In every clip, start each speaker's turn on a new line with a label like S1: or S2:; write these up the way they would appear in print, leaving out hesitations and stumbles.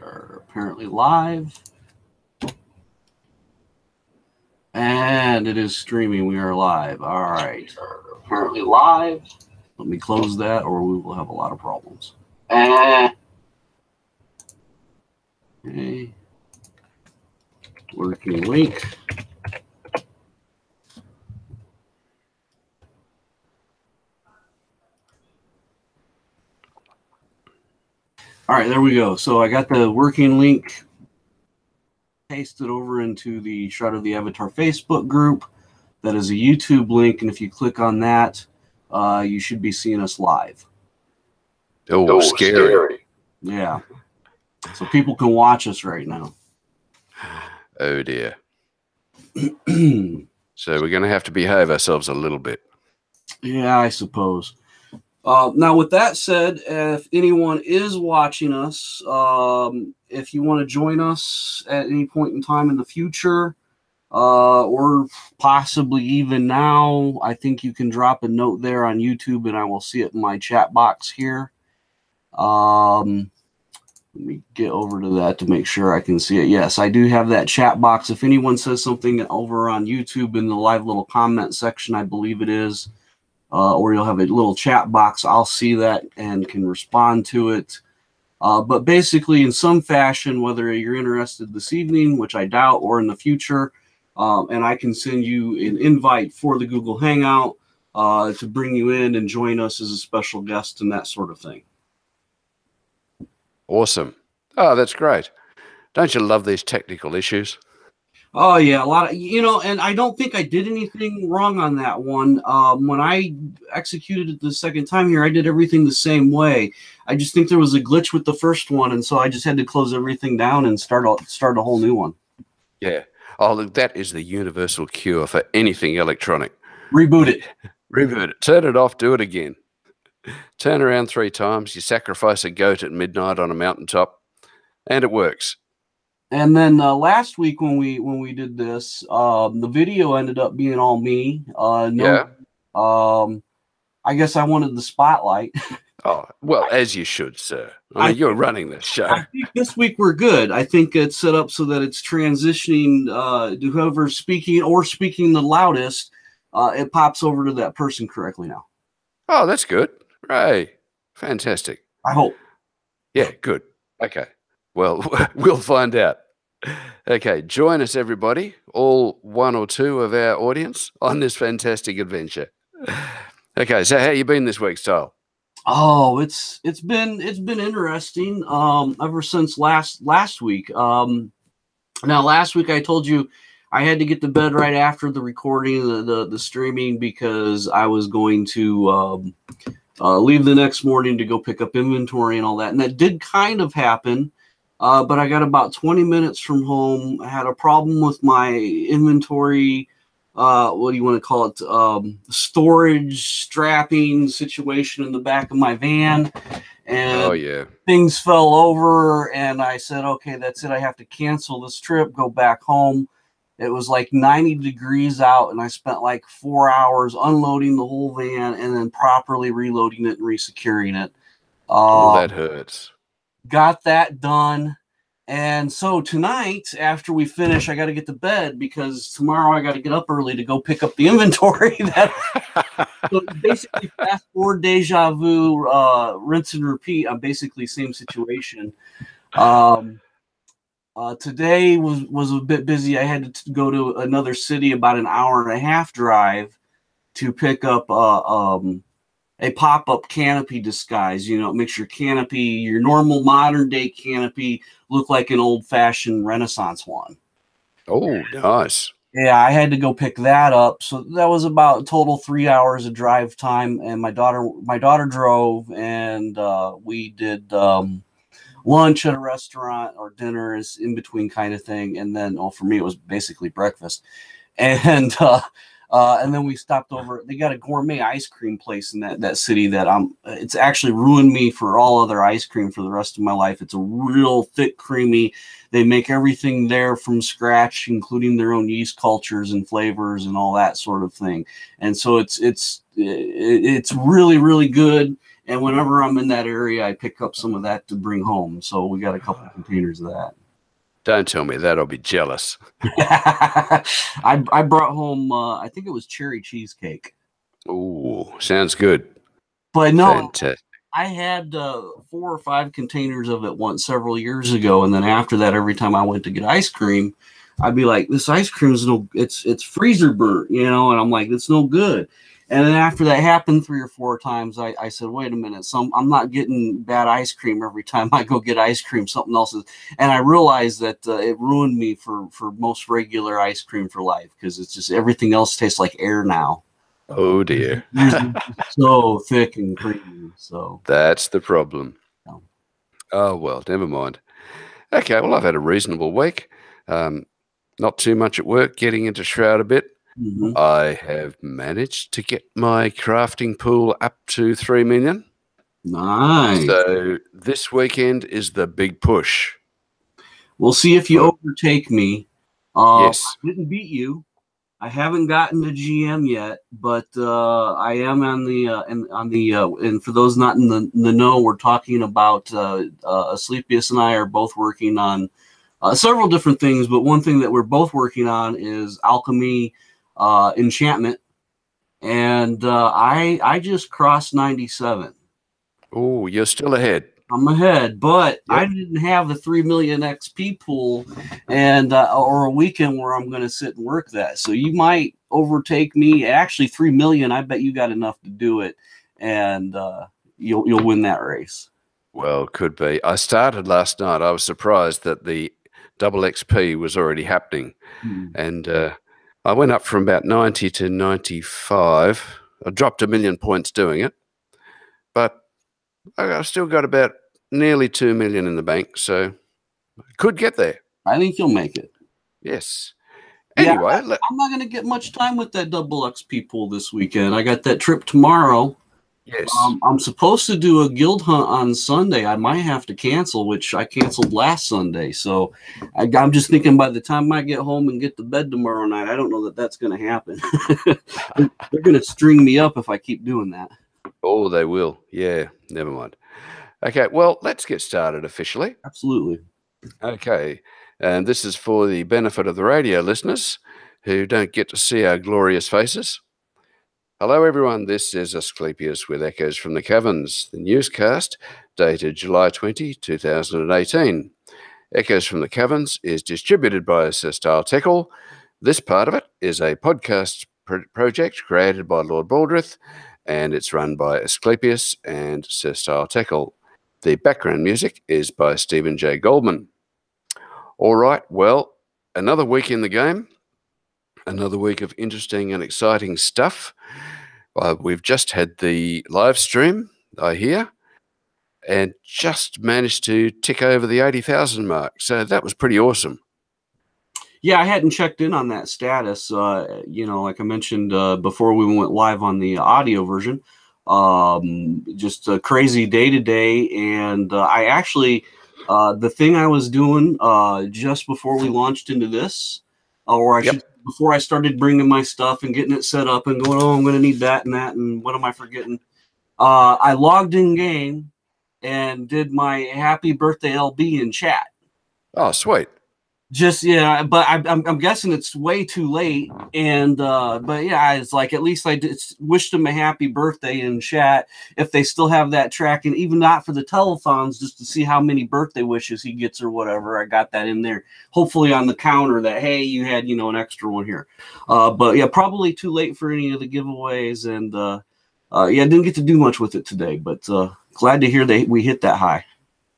S1: are apparently live. And it is streaming. We are live. All right. Apparently live. Let me close that or we will have a lot of problems. Okay. Working link. All right, there we go. So I got the working link pasted over into the Shroud of the Avatar Facebook group. That is a YouTube link, and if you click on that, you should be seeing us live.
S2: Oh, scary.
S1: Yeah. So people can watch us right now.
S2: Oh, dear. So we're going to have to behave ourselves a little bit.
S1: Yeah, I suppose. Now, with that said, if anyone is watching us, if you want to join us at any point in time in the future, or possibly even now, I think you can drop a note there on YouTube and I will see it in my chat box here. Let me get over to that to make sure I can see it. Yes, I do have that chat box. If anyone says something over on YouTube in the live little comment section, I believe it is, or you'll have a little chat box, I'll see that and can respond to it. But basically, in some fashion, whether you're interested this evening, which I doubt, or in the future, and I can send you an invite for the Google Hangout to bring you in and join us as a special guest and that sort of thing.
S2: Awesome. Oh, that's great. Don't you love these technical issues?
S1: Oh, yeah, a lot of, and I don't think I did anything wrong on that one. When I executed it the second time here, I did everything the same way. I just think there was a glitch with the first one, and so I just had to close everything down and start a whole new one.
S2: Yeah. Oh, look, that is the universal cure for anything electronic.
S1: Reboot it.
S2: Reboot it. Turn it off, do it again. Turn around 3 times, you sacrifice a goat at midnight on a mountaintop, and it works.
S1: And then last week when we did this, the video ended up being all me.
S2: Yeah.
S1: I guess I wanted the spotlight.
S2: Oh, well, as you should, sir. I mean, you're running this show.
S1: I think this week we're good. I think it's set up so that it's transitioning to whoever's speaking or speaking the loudest. It pops over to that person correctly now.
S2: Oh, that's good. Right. Fantastic.
S1: I hope.
S2: Yeah, good. Okay. Well, we'll find out. Okay, join us, everybody, all 1 or 2 of our audience, on this fantastic adventure. Okay, so how you been this week, Stile?
S1: Oh, it's been interesting. Ever since last week. Now last week I told you I had to get to bed right after the recording, the streaming, because I was going to leave the next morning to go pick up inventory and all that, and that did kind of happen. But I got about 20 minutes from home. I had a problem with my inventory. What do you want to call it? Storage strapping situation in the back of my van. And
S2: oh, yeah.
S1: Things fell over and I said, okay, that's it. I have to cancel this trip, go back home. It was like 90 degrees out and I spent like 4 hours unloading the whole van and then properly reloading it and resecuring it.
S2: Oh, that hurts.
S1: Got that done. And so tonight, after we finish, I got to get to bed because tomorrow I got to get up early to go pick up the inventory. So basically, fast forward, deja vu, rinse and repeat. I'm basically same situation. Today was a bit busy. I had to go to another city, about an hour and a half drive, to pick up a pop-up canopy disguise. It makes your canopy, your normal modern-day canopy, look like an old-fashioned Renaissance one.
S2: Oh, nice.
S1: Yeah, I had to go pick that up. So that was about a total 3 hours of drive time. And my daughter drove, and we did lunch at a restaurant, or dinner is in between kind of thing. And then, for me, it was basically breakfast. And then we stopped over. They got a gourmet ice cream place in that city that it's actually ruined me for all other ice cream for the rest of my life. It's a real thick, creamy. They make everything there from scratch, including their own yeast cultures and flavors and all that sort of thing. And so it's really, really good. And whenever I'm in that area, I pick up some of that to bring home. So we got a couple containers of that.
S2: Don't tell me that. I'll be jealous.
S1: I brought home, I think it was cherry cheesecake.
S2: Ooh, sounds good.
S1: But no,
S2: fantastic.
S1: I had 4 or 5 containers of it once several years ago, and then after that, every time I went to get ice cream, I'd be like, "This ice cream is it's freezer burnt," and I'm like, "It's no good." And then after that happened 3 or 4 times, I said, "Wait a minute, I'm not getting bad ice cream every time I go get ice cream. Something else is," and I realized that it ruined me for most regular ice cream for life because it's just everything else tastes like air now.
S2: Oh dear.
S1: So thick and creamy. So
S2: that's the problem.
S1: No.
S2: Oh well, never mind. Okay, well I've had a reasonable week. Not too much at work, getting into Shroud a bit.
S1: Mm-hmm.
S2: I have managed to get my crafting pool up to 3 million.
S1: Nice.
S2: So this weekend is the big push.
S1: We'll see if you overtake me.
S2: Yes.
S1: I didn't beat you. I haven't gotten to GM yet, but I am on the and for those not in the know, we're talking about Asclepius and I are both working on several different things, but one thing that we're both working on is alchemy enchantment, and I just crossed 97.
S2: Oh, you're still ahead.
S1: I'm ahead, but I didn't have the 3 million XP pool and or a weekend where I'm going to sit and work that. So you might overtake me. Actually, 3 million. I bet you got enough to do it, and you'll win that race.
S2: Well, could be. I started last night. I was surprised that the double XP was already happening, and I went up from about 90 to 95. I dropped 1 million points doing it, but I've still got about nearly 2 million in the bank, so I could get there.
S1: I think you'll make it.
S2: Yes. Anyway,
S1: I'm not going to get much time with that double XP pool this weekend. I got that trip tomorrow.
S2: Yes.
S1: I'm supposed to do a guild hunt on Sunday. I might have to cancel, which I canceled last Sunday. So I'm just thinking by the time I get home and get to bed tomorrow night, I don't know that that's going to happen. They're going to string me up if I keep doing that.
S2: Oh, they will. Yeah, never mind. Okay, well, let's get started officially.
S1: Absolutely.
S2: Okay, and this is for the benefit of the radio listeners who don't get to see our glorious faces. Hello, everyone. This is Asclepius with Echoes from the Caverns, the newscast dated July 20, 2018. Echoes from the Caverns is distributed by Stile Teckel. This part of it is a podcast project created by Lord Baldrith, and it's run by Asclepius and Stile Teckel. The background music is by Stephen J. Goldman. All right, well, another week in the game, another week of interesting and exciting stuff. We've just had the live stream, I hear, and just managed to tick over the 80,000 mark. So that was pretty awesome.
S1: Yeah, I hadn't checked in on that status. Like I mentioned before we went live on the audio version, just a crazy day today. And I actually, the thing I was doing just before we launched into this, before I started bringing my stuff and getting it set up and going, oh, I'm going to need that, and what am I forgetting? I logged in game and did my happy birthday LB in chat.
S2: Oh, sweet.
S1: But I'm guessing it's way too late. And but yeah, it's like at least I wished him a happy birthday in chat if they still have that tracking, even not for the telethons, just to see how many birthday wishes he gets or whatever. I got that in there, hopefully on the counter that hey, you had an extra one here. But yeah, probably too late for any of the giveaways, and didn't get to do much with it today. But glad to hear that we hit that high.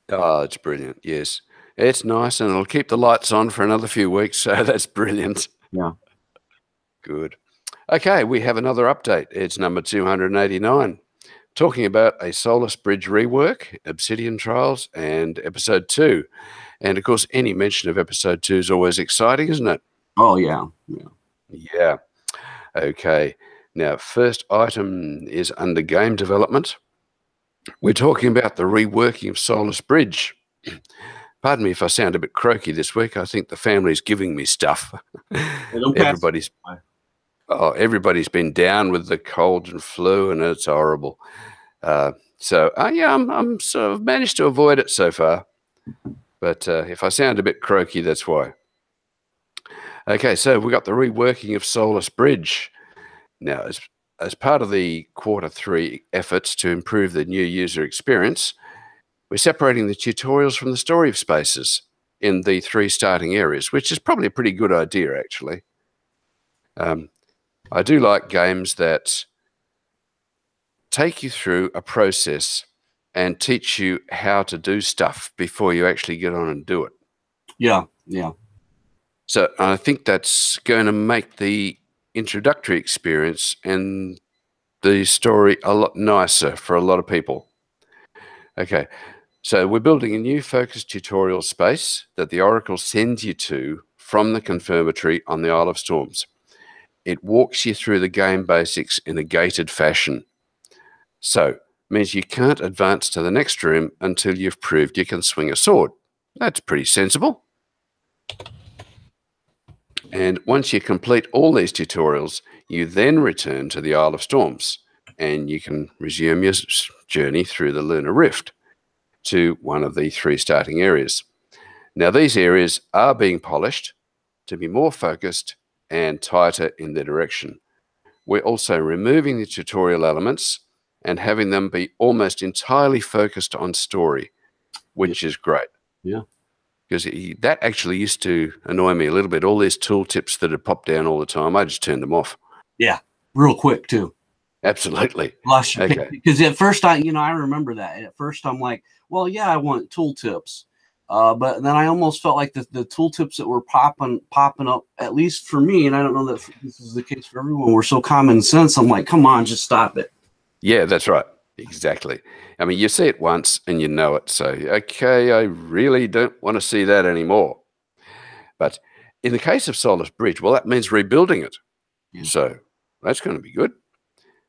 S2: Oh, it's brilliant. Yes. It's nice, and it'll keep the lights on for another few weeks, so that's brilliant.
S1: Yeah.
S2: Good. Okay, we have another update. It's number 289, talking about a Solus Bridge rework, Obsidian Trials, and Episode 2. And, of course, any mention of Episode 2 is always exciting, isn't it?
S1: Oh, yeah.
S2: Yeah. Okay. Now, first item is under game development. We're talking about the reworking of Solus Bridge. Pardon me if I sound a bit croaky this week. I think the family's giving me stuff. Everybody's been down with the cold and flu, and it's horrible. So yeah, I'm sort of managed to avoid it so far. But if I sound a bit croaky, that's why. Okay, so we got the reworking of Solus Bridge. Now, as part of the Q3 efforts to improve the new user experience, we're separating the tutorials from the story spaces in the 3 starting areas, which is probably a pretty good idea, actually. I do like games that take you through a process and teach you how to do stuff before you actually get on and do it.
S1: Yeah, yeah.
S2: So I think that's going to make the introductory experience and the story a lot nicer for a lot of people. Okay, so we're building a new focused tutorial space that the Oracle sends you to from the confirmatory on the Isle of Storms. It walks you through the game basics in a gated fashion. So, means you can't advance to the next room until you've proved you can swing a sword. That's pretty sensible. And once you complete all these tutorials, you then return to the Isle of Storms and you can resume your journey through the Lunar Rift to one of the 3 starting areas. Now, these areas are being polished to be more focused and tighter in their direction. We're also removing the tutorial elements and having them be almost entirely focused on story, which is great.
S1: Yeah.
S2: Because that actually used to annoy me a little bit. All these tooltips that had popped down all the time, I just turned them off.
S1: Yeah, real quick too.
S2: Absolutely.
S1: Okay. Because at first I remember that. At first I'm like, well, yeah, I want tooltips. But then I almost felt like the tooltips that were popping up, at least for me, and I don't know that this is the case for everyone, were so common sense. I'm like, come on, just stop it.
S2: Yeah, that's right. Exactly. I mean, you see it once and you know it. So, okay, I really don't want to see that anymore. But in the case of Solus Bridge, well, that means rebuilding it. Yeah. So that's going to be good.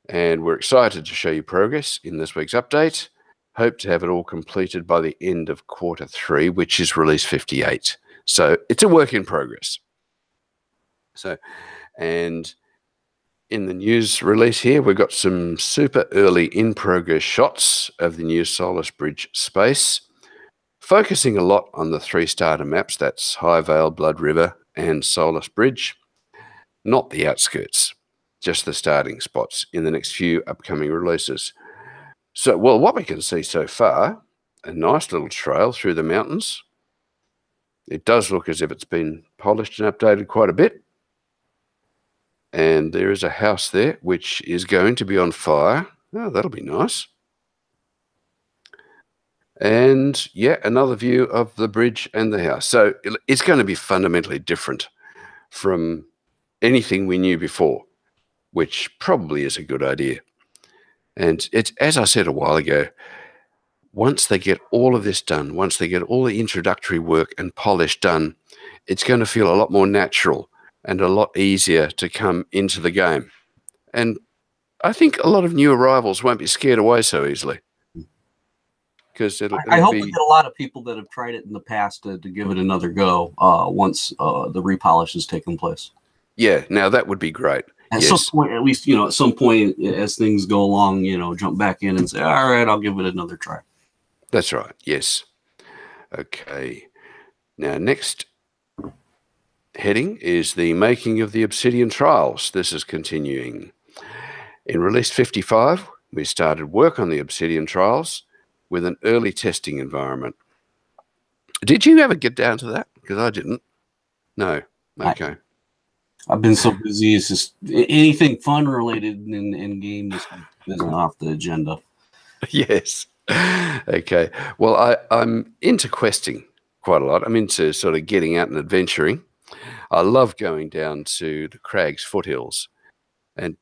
S2: And we're excited to show you progress in this week's update. Hope to have it all completed by the end of Q3, which is release 58. So it's a work in progress. So, and in the news release here, we've got some super early in-progress shots of the new Solus Bridge space, focusing a lot on the 3 starter maps, that's High Vale, Blood River, and Solus Bridge, not the outskirts, just the starting spots in the next few upcoming releases. So, well, what we can see so far, a nice little trail through the mountains. It does look as if it's been polished and updated quite a bit. And there is a house there which is going to be on fire. Oh, that'll be nice. And yeah, another view of the bridge and the house. So it's going to be fundamentally different from anything we knew before, which probably is a good idea. And it's, as I said a while ago, once they get all of this done, once they get all the introductory work and polish done, it's going to feel a lot more natural and a lot easier to come into the game. And I think a lot of new arrivals won't be scared away so easily. Because
S1: I hope we get a lot of people that have tried it in the past to give it another go once the repolish has taken place.
S2: Yeah, now that would be great.
S1: At some point, at least, at some point as things go along, jump back in and say, all right, I'll give it another try.
S2: That's right, yes. Okay. Now, next heading is the making of the Obsidian Trials. This is continuing. In release 55, we started work on the Obsidian Trials with an early testing environment. Did you ever get down to that? Because I didn't. No. Okay.
S1: I've been so busy. It's just anything fun related in game isn't off the agenda.
S2: Yes. Okay. Well, I'm into questing quite a lot. I'm into sort of getting out and adventuring. I love going down to the Crags foothills, and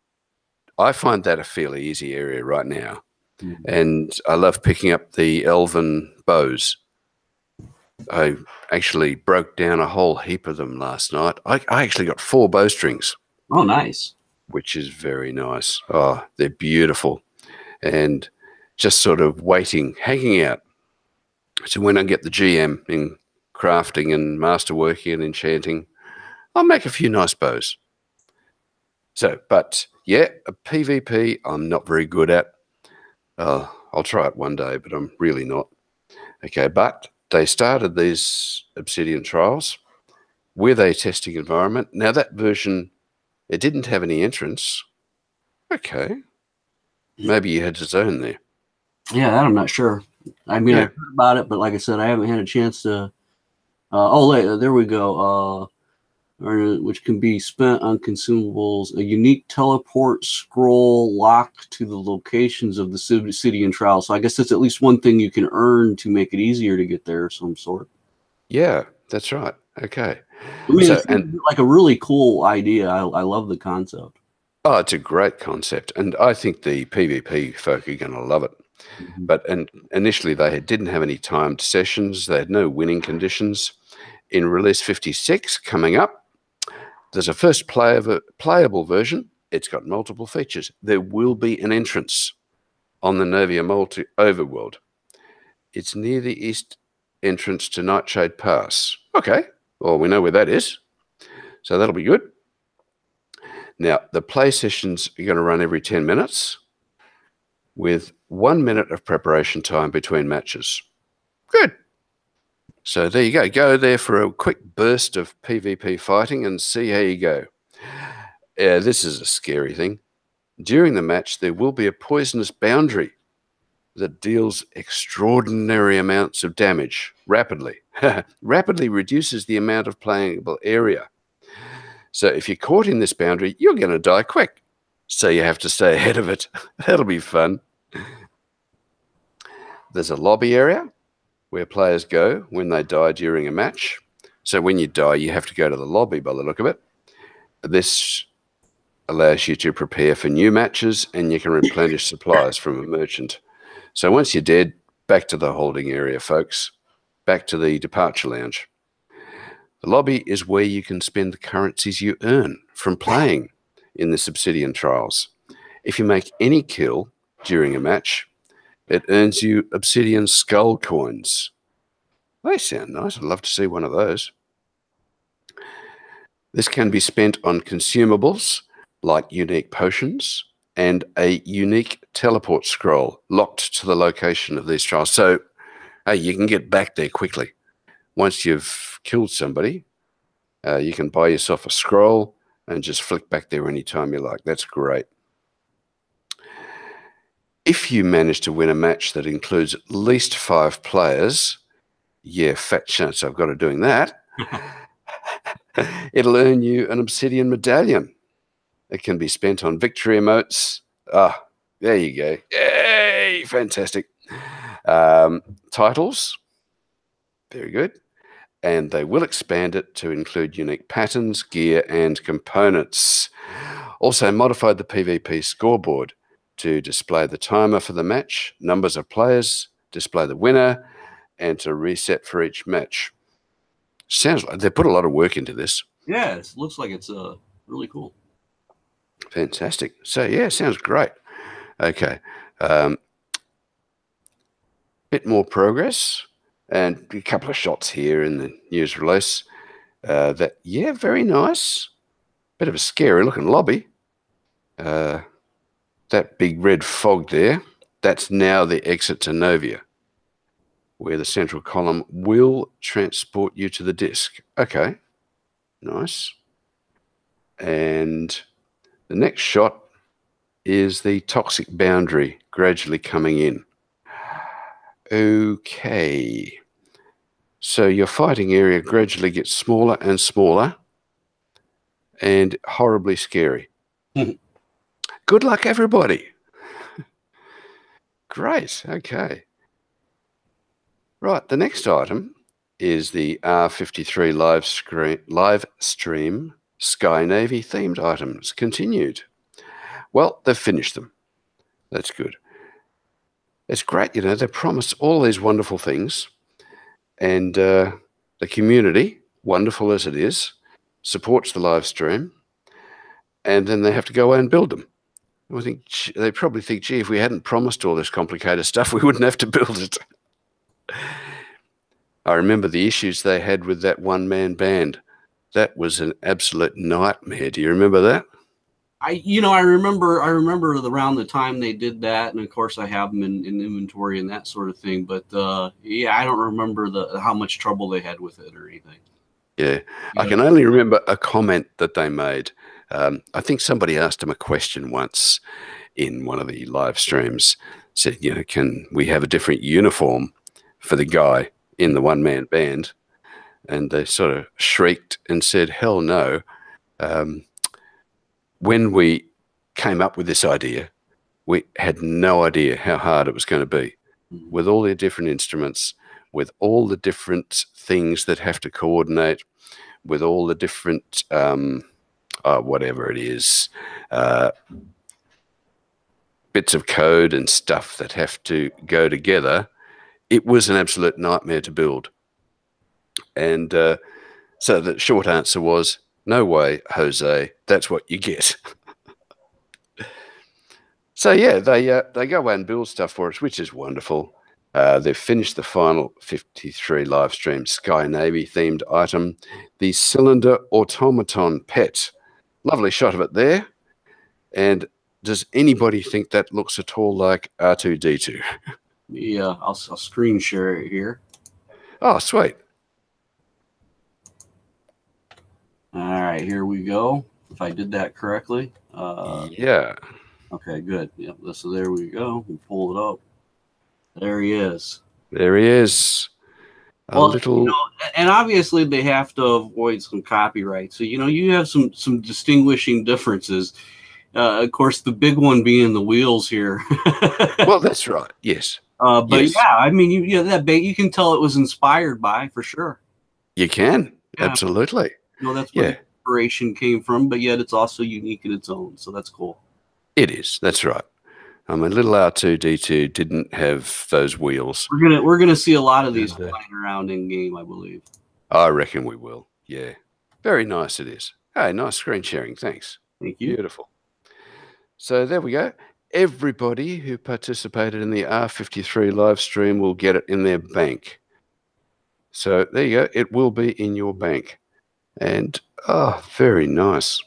S2: I find that a fairly easy area right now. Mm-hmm. And I love picking up the elven bows. I actually broke down a whole heap of them last night. I actually got 4 bowstrings.
S1: Oh, nice.
S2: Which is very nice. Oh, they're beautiful. And just sort of waiting, hanging out. So when I get the GM in crafting and masterworking and enchanting, I'll make a few nice bows. So, but yeah, a PvP I'm not very good at. I'll try it one day, but I'm really not. Okay, but they started these Obsidian trials with a testing environment. Now that version, it didn't have any entrance. Okay. Maybe you had to zone there.
S1: Yeah, that I'm not sure. I mean, I've heard about it, but like I said, I haven't had a chance to. There we go. Which can be spent on consumables. A unique teleport scroll locked to the locations of the obsidian trial. So I guess that's at least one thing you can earn to make it easier to get there of some sort.
S2: Yeah, that's right. Okay.
S1: I mean, it's like a really cool idea. I love the concept.
S2: Oh, it's a great concept, and I think the PvP folk are going to love it.
S1: Mm-hmm.
S2: But initially they didn't have any timed sessions. They had no winning conditions. In release 56 coming up, there's a first playable version. It's got multiple features. There will be an entrance on the Novia Multi overworld. It's near the east entrance to Nightshade Pass. Okay, well, we know where that is, so that'll be good. Now, the play sessions are going to run every 10 minutes with 1 minute of preparation time between matches. Good. So there you go. Go there for a quick burst of PvP fighting and see how you go. This is a scary thing. During the match, there will be a poisonous boundary that deals extraordinary amounts of damage rapidly. Rapidly reduces the amount of playable area. So if you're caught in this boundary, you're going to die quick. So you have to stay ahead of it. That'll be fun. There's a lobby area where players go when they die during a match. So when you die, you have to go to the lobby by the look of it. This allows you to prepare for new matches, and you can replenish supplies from a merchant. So once you're dead, back to the holding area, folks. Back to the departure lounge. The lobby is where you can spend the currencies you earn from playing in the Obsidian trials. If you make any kill during a match, it earns you Obsidian skull coins. They sound nice. I'd love to see one of those. This can be spent on consumables like unique potions and a unique teleport scroll locked to the location of these trials. So, hey, you can get back there quickly. Once you've killed somebody, you can buy yourself a scroll and just flick back there anytime you like. That's great. If you manage to win a match that includes at least 5 players, yeah, fat chance I've got of doing that. It'll earn you an Obsidian medallion. It can be spent on victory emotes. Ah, there you go. Yay, fantastic. Titles, very good. And they will expand it to include unique patterns, gear, and components. Also modified the PvP scoreboard to display the timer for the match, numbers of players, display the winner, and to reset for each match. Sounds like they put a lot of work into this.
S1: Yeah, it looks like it's really cool.
S2: Fantastic. So, yeah, sounds great. Okay. Bit more progress and a couple of shots here in the news release. Yeah, very nice. Bit of a scary looking lobby. That big red fog there, that's now the exit to Novia, where the central column will transport you to the disk. Okay, nice. And the next shot is the toxic boundary gradually coming in. Okay. So your fighting area gradually gets smaller and smaller and horribly scary. Good luck, everybody. Great. Okay. Right. The next item is the R53 live stream Sky Navy themed items continued. Well, they've finished them. That's good. It's great. You know, they promise all these wonderful things, and the community, wonderful as it is, supports the live stream, and then they have to go away and build them. I think they probably think, gee, if we hadn't promised all this complicated stuff, we wouldn't have to build it. I remember the issues they had with that one-man band. That was an absolute nightmare. Do you remember that?
S1: I remember around the time they did that, and of course I have them in inventory and that sort of thing. But yeah, I don't remember how much trouble they had with it or anything.
S2: Yeah, I can only remember a comment that they made. I think somebody asked them a question once in one of the live streams. Said, can we have a different uniform for the guy in the one-man band? And they sort of shrieked and said, hell no. When we came up with this idea, we had no idea how hard it was going to be with all the different instruments, with all the different things that have to coordinate, with all the different, whatever it is, bits of code and stuff that have to go together. It was an absolute nightmare to build. And so the short answer was, no way, Jose, that's what you get. So yeah, they go away and build stuff for us, which is wonderful. They've finished the final 53 live stream Sky Navy themed item, the cylinder automaton pet. Lovely shot of it there. And does anybody think that looks at all like R2-D2?
S1: Yeah, I'll screen share it here.
S2: Oh, sweet.
S1: All right, here we go. If I did that correctly.
S2: Yeah.
S1: Okay, good. Yep. So there we go. We pull it up. There he is.
S2: There he is.
S1: And obviously they have to avoid some copyright. So you have some distinguishing differences. Of course, the big one being the wheels here.
S2: Well, that's right. Yes.
S1: But yes. Yeah, I mean, you can tell it was inspired by, for sure.
S2: You can. Yeah. Absolutely.
S1: That's where the inspiration came from, but yet it's also unique in its own. So that's cool.
S2: It is. That's right. I mean, little R2-D2 didn't have those wheels.
S1: We're gonna see a lot of these flying around in game, I believe.
S2: I reckon we will. Yeah. Very nice it is. Hey, nice screen sharing. Thanks.
S1: Thank you.
S2: Beautiful. So there we go. Everybody who participated in the R53 live stream will get it in their bank. So there you go. It will be in your bank. And, very nice.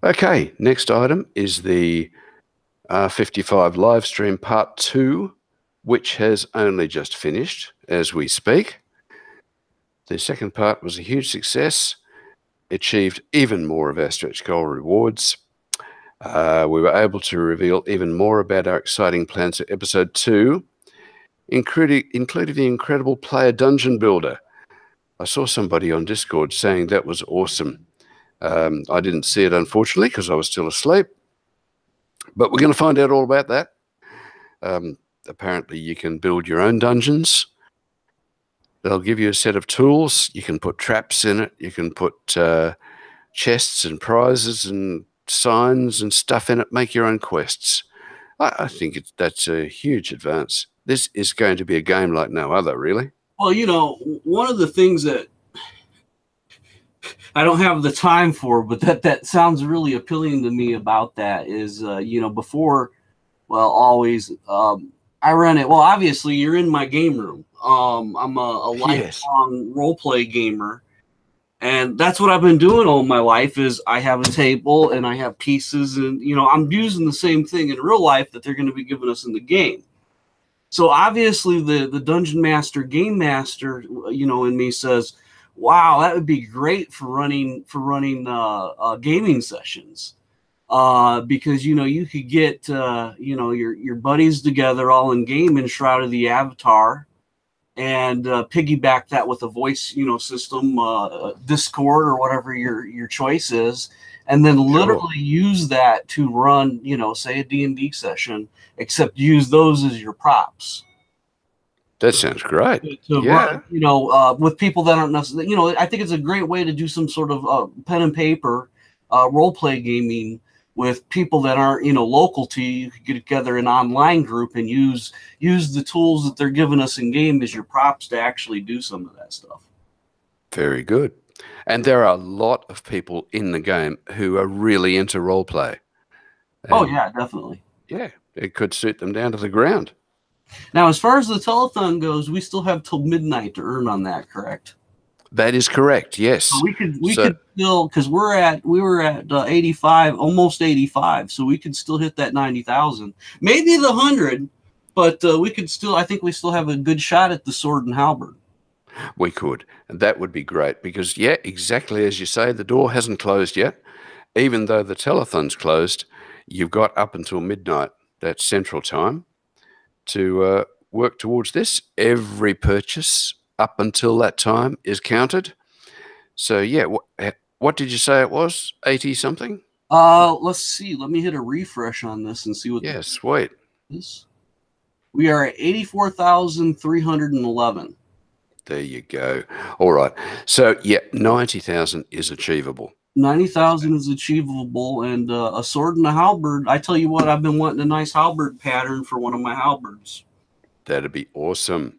S2: Okay, next item is the R55 live stream part 2, which has only just finished as we speak. The second part was a huge success. Achieved even more of our stretch goal rewards. We were able to reveal even more about our exciting plans for episode 2, including the incredible player dungeon builder. I saw somebody on Discord saying that was awesome. I didn't see it, unfortunately, because I was still asleep. But we're going to find out all about that. Apparently, you can build your own dungeons. They'll give you a set of tools. You can put traps in it. You can put chests and prizes and signs and stuff in it. Make your own quests. I think that's a huge advance. This is going to be a game like no other, really. Well,
S1: one of the things that I don't have the time for, but that sounds really appealing to me about that is, before, always, I run it. Well, obviously, you're in my game room. I'm a lifelong role-play gamer, and that's what I've been doing all my life is I have a table and I have pieces, and, I'm using the same thing in real life that they're going to be giving us in the game. So obviously the Dungeon Master, Game Master, in me says, wow, that would be great for running gaming sessions, because you could get your buddies together all in game in Shroud of the Avatar, and piggyback that with a voice system, Discord or whatever your choice is, and then literally use that to run say a D&D session, except use those as your props.
S2: That sounds great.
S1: Run, with people that aren't necessarily, I think it's a great way to do some sort of pen and paper role play gaming with people that aren't, local to you. You could get together an online group and use the tools that they're giving us in game as your props to actually do some of that stuff.
S2: Very good. And there are a lot of people in the game who are really into role play.
S1: Oh yeah, definitely.
S2: Yeah, it could suit them down to the ground.
S1: Now, as far as the telethon goes, we still have till midnight to earn on that, correct?
S2: That is correct. Yes.
S1: So we could still, because we were at 85, almost 85. So we could still hit that 90,000, maybe the 100, but we could still. I think we still have a good shot at the sword and halberd.
S2: We could, and that would be great because, yeah, exactly as you say, the door hasn't closed yet. Even though the telethon's closed, you've got up until midnight, that's Central Time, to work towards this. Every purchase up until that time is counted. So, yeah, what did you say it was? 80 something?
S1: Let's see. Let me hit a refresh on this and see what.
S2: Yeah, sweet.
S1: Is. We are at 84,311.
S2: There you go. All right. So, yeah, 90,000 is achievable.
S1: 90,000 is achievable, and a sword and a halberd. I tell you what, I've been wanting a nice halberd pattern for one of my halberds.
S2: That'd be awesome.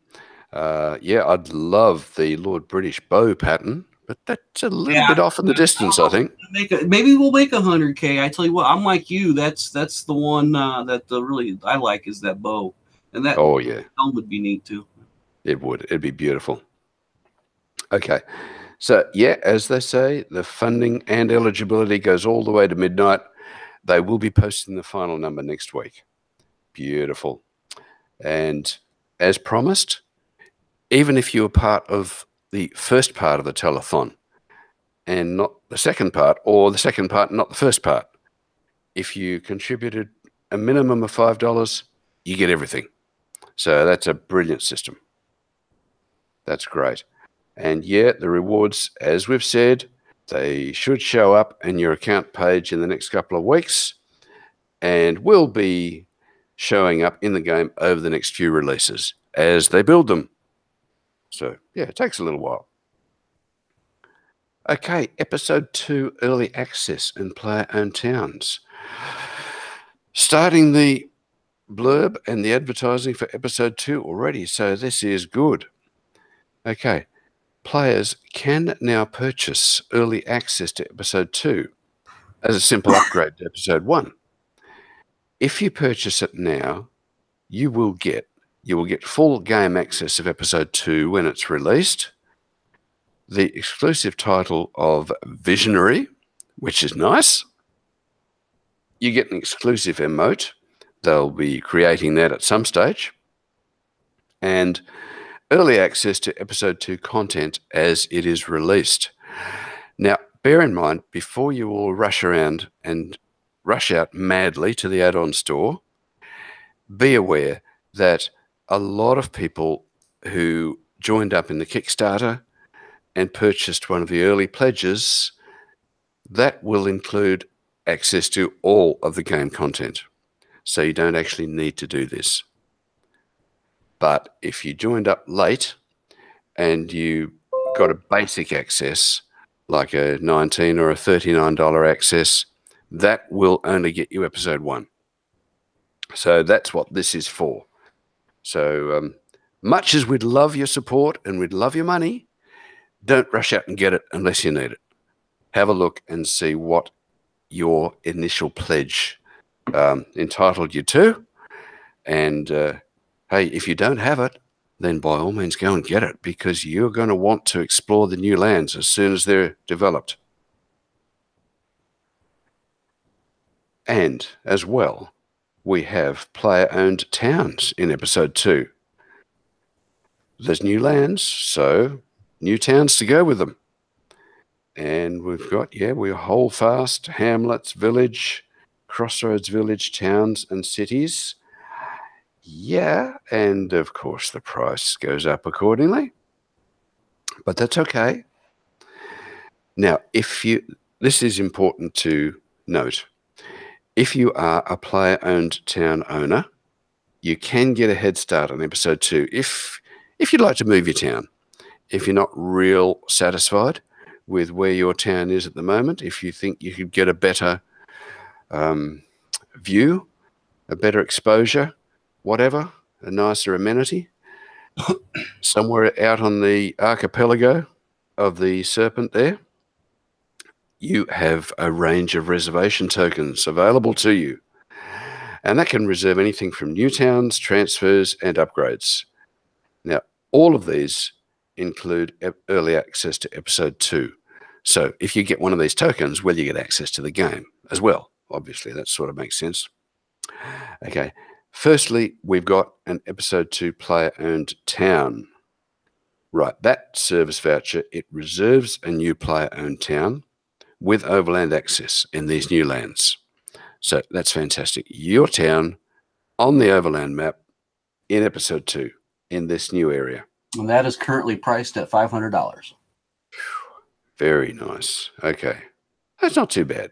S2: Yeah, I'd love the Lord British bow pattern, but that's a little bit off in the distance, I think.
S1: Maybe we'll make 100K. I tell you what, I'm like you. That's the one that really I like is that bow, and that.
S2: Oh yeah,
S1: helm would be neat too.
S2: It would. It'd be beautiful. Okay, so yeah, as they say, the funding and eligibility goes all the way to midnight. They will be posting the final number next week. Beautiful. And as promised, even if you were part of the first part of the telethon and not the second part, or the second part and not the first part, if you contributed a minimum of $5, you get everything. So that's a brilliant system. That's great. And yeah, the rewards, as we've said, they should show up in your account page in the next couple of weeks and will be showing up in the game over the next few releases as they build them. So yeah, it takes a little while. Okay, episode 2, early access and player-owned towns. Starting the blurb and the advertising for episode 2 already, so this is good. Okay, players can now purchase early access to episode 2 as a simple upgrade to episode 1. If you purchase it now, you will get full game access of episode 2 when it's released, the exclusive title of Visionary, which is nice. You get an exclusive emote. They'll be creating that at some stage. And early access to episode 2 content as it is released. Now, bear in mind, before you all rush around and rush out madly to the add-on store, be aware that a lot of people who joined up in the Kickstarter and purchased one of the early pledges, that will include access to all of the game content. So you don't actually need to do this. But if you joined up late and you got a basic access, like a $19 or a $39 access, that will only get you episode 1. So that's what this is for. So much as we'd love your support and we'd love your money, don't rush out and get it unless you need it. Have a look and see what your initial pledge entitled you to. And hey, if you don't have it, then by all means go and get it, because you're going to want to explore the new lands as soon as they're developed. And as well, we have player-owned towns in episode 2. There's new lands, so new towns to go with them. And we've got, we're Holdfast, Hamlets, Village, Crossroads Village, towns and cities. Yeah, and of course the price goes up accordingly. But that's okay. Now, this is important to note. If you are a player-owned town owner, you can get a head start on episode 2 if you'd like to move your town. If you're not real satisfied with where your town is at the moment, if you think you could get a better view, a better exposure, whatever, a nicer amenity, somewhere out on the archipelago of the Serpent there, you have a range of reservation tokens available to you. And that can reserve anything from new towns, transfers, and upgrades. Now, all of these include early access to episode 2. So if you get one of these tokens, well, you get access to the game as well. Obviously, that sort of makes sense. Okay. Firstly, we've got an episode 2 player-owned town. Right, that service voucher, it reserves a new player-owned town with overland access in these new lands. So that's fantastic. Your town on the overland map in episode 2 in this new area.
S1: And that is currently priced at $500.
S2: Very nice. Okay. That's not too bad.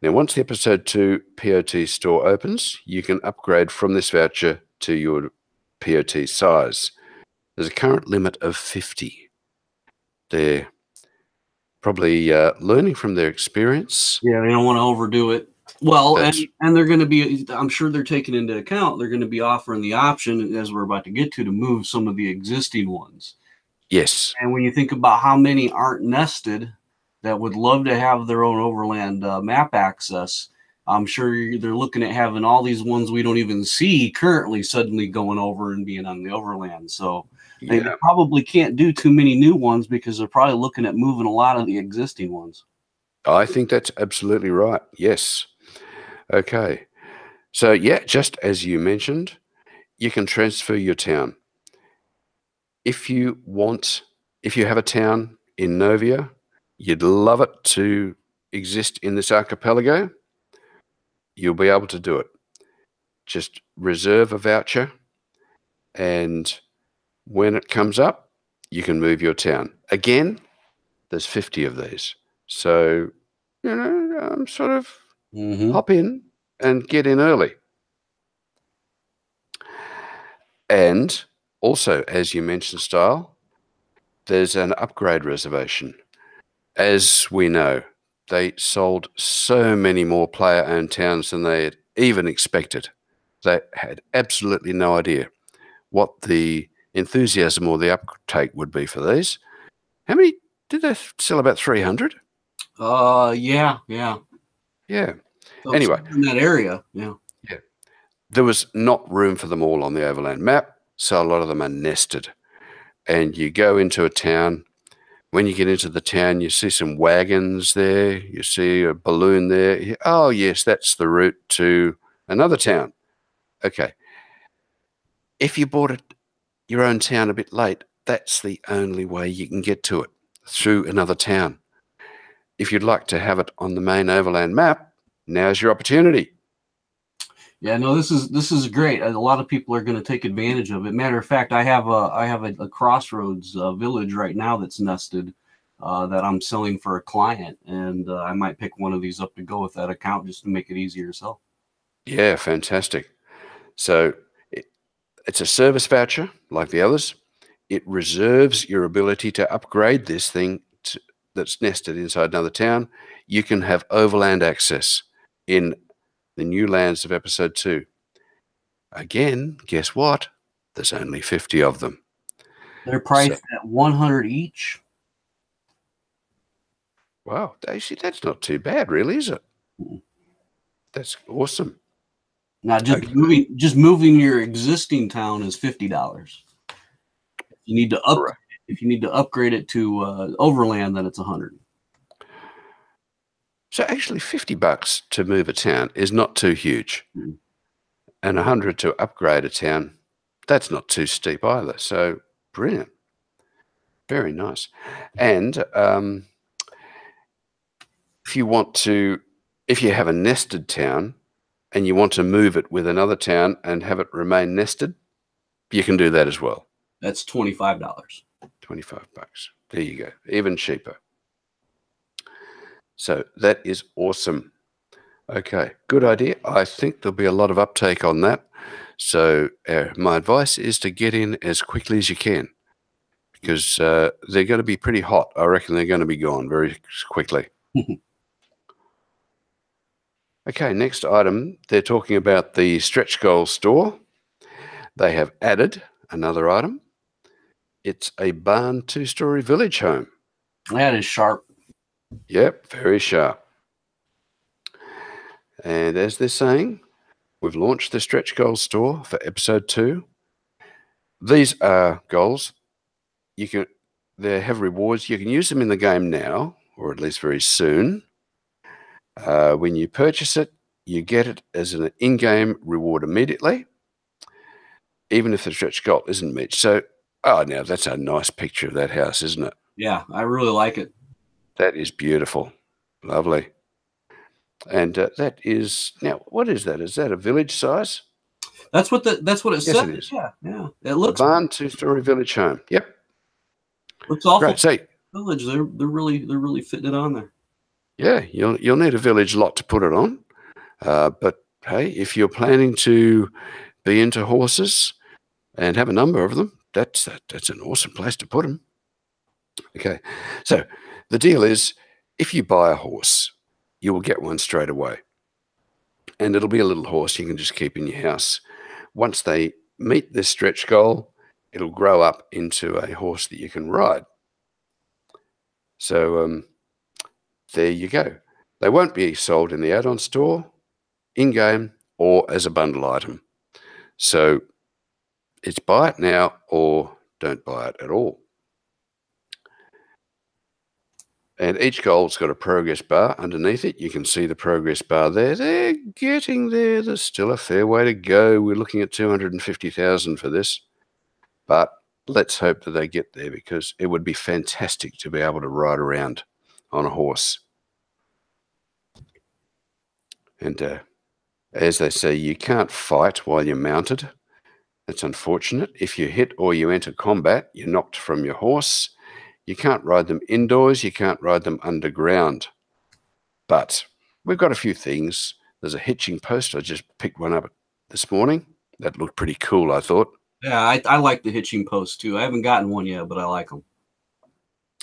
S2: Now, once the episode 2 POT store opens, you can upgrade from this voucher to your POT size. There's a current limit of 50. They're probably learning from their experience.
S1: Yeah, they don't want to overdo it. Well,
S2: That's-
S1: and they're going to be, I'm sure they're taking into account, they're going to be offering the option, as we're about to get to move some of the existing ones.
S2: Yes.
S1: And when you think about how many aren't nested that would love to have their own overland map access, I'm sure they're looking at having all these ones we don't even see currently suddenly going over and being on the overland. So they probably can't do too many new ones because they're probably looking at moving a lot of the existing ones.
S2: I think that's absolutely right. Yes. Okay. So, yeah, just as you mentioned, you can transfer your town. If you have a town in Novia, you'd love it to exist in this archipelago, you'll be able to do it. Just reserve a voucher, and when it comes up, you can move your town. Again, there's 50 of these. So, sort of hop in and get in early. And also, as you mentioned, Stile, there's an upgrade reservation. As we know, they sold so many more player-owned towns than they had even expected. They had absolutely no idea what the enthusiasm or the uptake would be for these. How many did they sell? About 300?
S1: Yeah.
S2: So anyway,
S1: in that area, yeah.
S2: There was not room for them all on the overland map, so a lot of them are nested. And you go into a town. When you get into the town, you see some wagons there. You see a balloon there. Oh, yes, that's the route to another town. Okay. If you bought your own town a bit late, that's the only way you can get to it, through another town. If you'd like to have it on the main overland map, now's your opportunity.
S1: Yeah, no, this is great. A lot of people are going to take advantage of it. Matter of fact, I have a Crossroads village right now that's nested that I'm selling for a client, and I might pick one of these up to go with that account just to make it easier to sell.
S2: Yeah, fantastic. So it's a service voucher like the others. It reserves your ability to upgrade this thing that's nested inside another town. You can have overland access in the new lands of episode 2. Again, guess what? There's only 50 of them.
S1: They're priced at 100 each.
S2: Wow, Daisy, that's not too bad, really, is it? That's awesome.
S1: Now, just moving your existing town is $50. You need to upgrade. If you need to upgrade it to overland, then it's 100.
S2: So actually, $50 to move a town is not too huge, and 100 to upgrade a town, that's not too steep either. So brilliant, very nice. And if you have a nested town and you want to move it with another town and have it remain nested, you can do that as well.
S1: That's $25.
S2: $25. There you go, even cheaper. So that is awesome. Okay, good idea. I think there'll be a lot of uptake on that. So my advice is to get in as quickly as you can, because they're going to be pretty hot. I reckon they're going to be gone very quickly. Okay, next item, they're talking about the stretch goal store. They have added another item. It's a barn 2-story village home.
S1: That is sharp.
S2: Yep, very sharp. And as they're saying, we've launched the stretch goal store for episode 2. These are goals they have rewards. You can use them in the game now, or at least very soon. When you purchase it, you get it as an in-game reward immediately, even if the stretch goal isn't met. So, now that's a nice picture of that house, isn't it?
S1: Yeah, I really like it.
S2: That is beautiful. Lovely. And that is, now, what is that? Is that a village size?
S1: That's what it
S2: Yes,
S1: says.
S2: it is.
S1: Yeah. It
S2: A
S1: looks
S2: barn, 2-story village home. Yep.
S1: looks awful.
S2: Great. So,
S1: Village. They're really fitting it on there.
S2: yeah, you'll need a village lot to put it on. But hey, if you're planning to be into horses and have a number of them, that's an awesome place to put them. Okay, so the deal is, if you buy a horse, you will get one straight away, and it'll be a little horse you can just keep in your house. Once they meet this stretch goal, it'll grow up into a horse that you can ride. So there you go. They won't be sold in the add-on store, in-game, or as a bundle item. So it's buy it now or don't buy it at all. And each goal's got a progress bar underneath it. You can see the progress bar there. They're getting there. There's still a fair way to go. We're looking at 250,000 for this. But let's hope that they get there, because it would be fantastic to be able to ride around on a horse. And as they say, you can't fight while you're mounted. That's unfortunate. If you hit or you enter combat, you're knocked from your horse. You can't ride them indoors. You can't ride them underground. But we've got a few things. There's a hitching post. I just picked one up this morning. That looked pretty cool, I thought.
S1: Yeah, I like the hitching post too. I haven't gotten one yet, but I like them.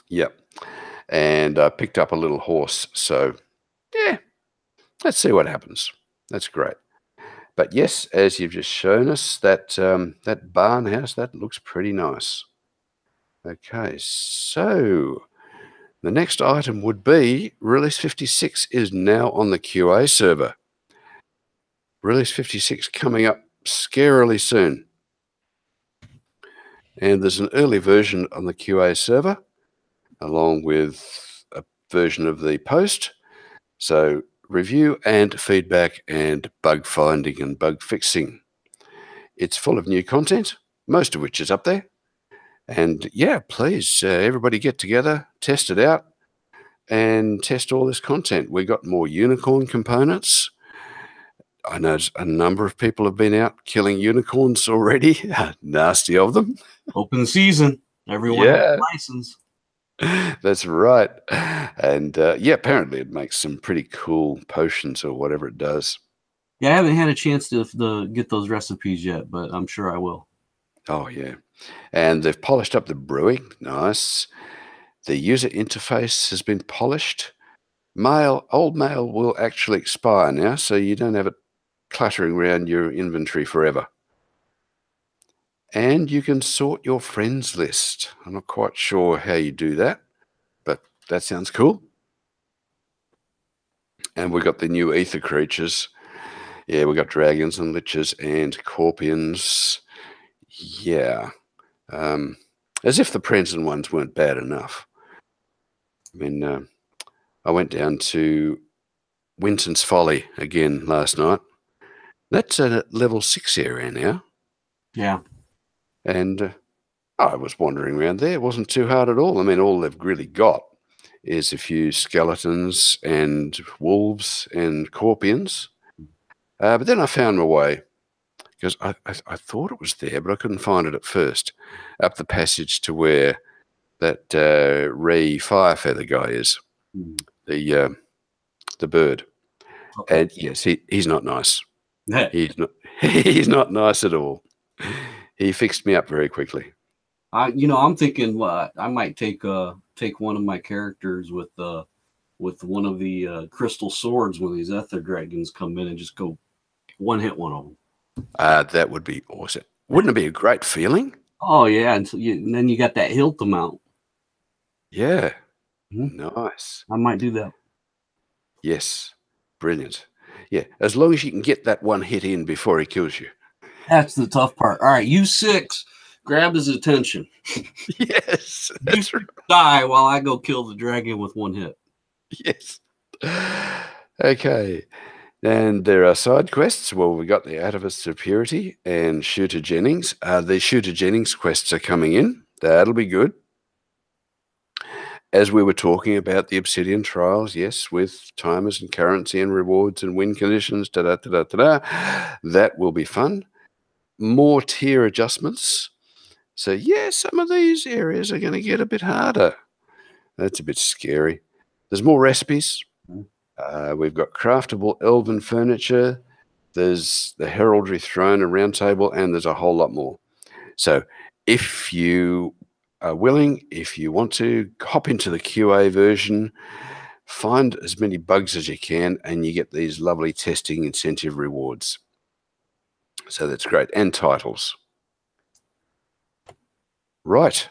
S2: Yep. And I picked up a little horse. So, yeah, let's see what happens. That's great. But yes, as you've just shown us, that barn house, that looks pretty nice. Okay, so the next item would be Release 56 is now on the QA server. Release 56 coming up scarily soon. And there's an early version on the QA server, along with a version of the post. So review and feedback and bug finding and bug fixing. It's full of new content, most of which is up there. And yeah, please, everybody get together, test it out, and test all this content. We got more unicorn components. I know a number of people have been out killing unicorns already. Nasty of them.
S1: Open season. Everyone has a license.
S2: That's right. And yeah, apparently it makes some pretty cool potions or whatever it does.
S1: Yeah, I haven't had a chance to get those recipes yet, but I'm sure I will.
S2: Oh, yeah. And they've polished up the brewing. Nice. The user interface has been polished. Old mail will actually expire now, so you don't have it cluttering around your inventory forever. And you can sort your friends list. I'm not quite sure how you do that, but that sounds cool. And we've got the new ether creatures. Yeah, we've got dragons and liches and scorpions. Yeah. As if the Prenton ones weren't bad enough. I mean, I went down to Winton's Folly again last night. That's a level 6 area now.
S1: Yeah.
S2: And I was wandering around there. It wasn't too hard at all. I mean, all they've really got is a few skeletons and wolves and scorpions. But then I found my way, because I thought it was there, but I couldn't find it at first, up the passage to where that Ray Firefeather guy is, the bird. Okay. And yes, he's not nice. He's not nice at all. He fixed me up very quickly.
S1: I'm thinking I might take one of my characters with one of the crystal swords when these ether dragons come in and just go one hit one of them.
S2: That would be awesome. Wouldn't it be a great feeling?
S1: Oh yeah, and then you got that hilt to mount.
S2: Yeah, nice.
S1: I might do that.
S2: Yes, brilliant. Yeah, as long as you can get that one hit in before he kills you.
S1: That's the tough part. All right, you 6. Grab his attention.
S2: Yes, that's right.
S1: Die while I go kill the dragon with one hit.
S2: Yes. Okay. And there are side quests. Well, we got the Atavist of Purity and Shooter Jennings. The Shooter Jennings quests are coming in. That'll be good. As we were talking about the Obsidian trials, yes, with timers and currency and rewards and win conditions, that will be fun. More tier adjustments. So, yeah, some of these areas are going to get a bit harder. That's a bit scary. There's more recipes. We've got craftable elven furniture. There's the heraldry throne and round table, and there's a whole lot more. So if you are willing, if you want to, hop into the QA version, find as many bugs as you can, and you get these lovely testing incentive rewards. So that's great. And titles. Right.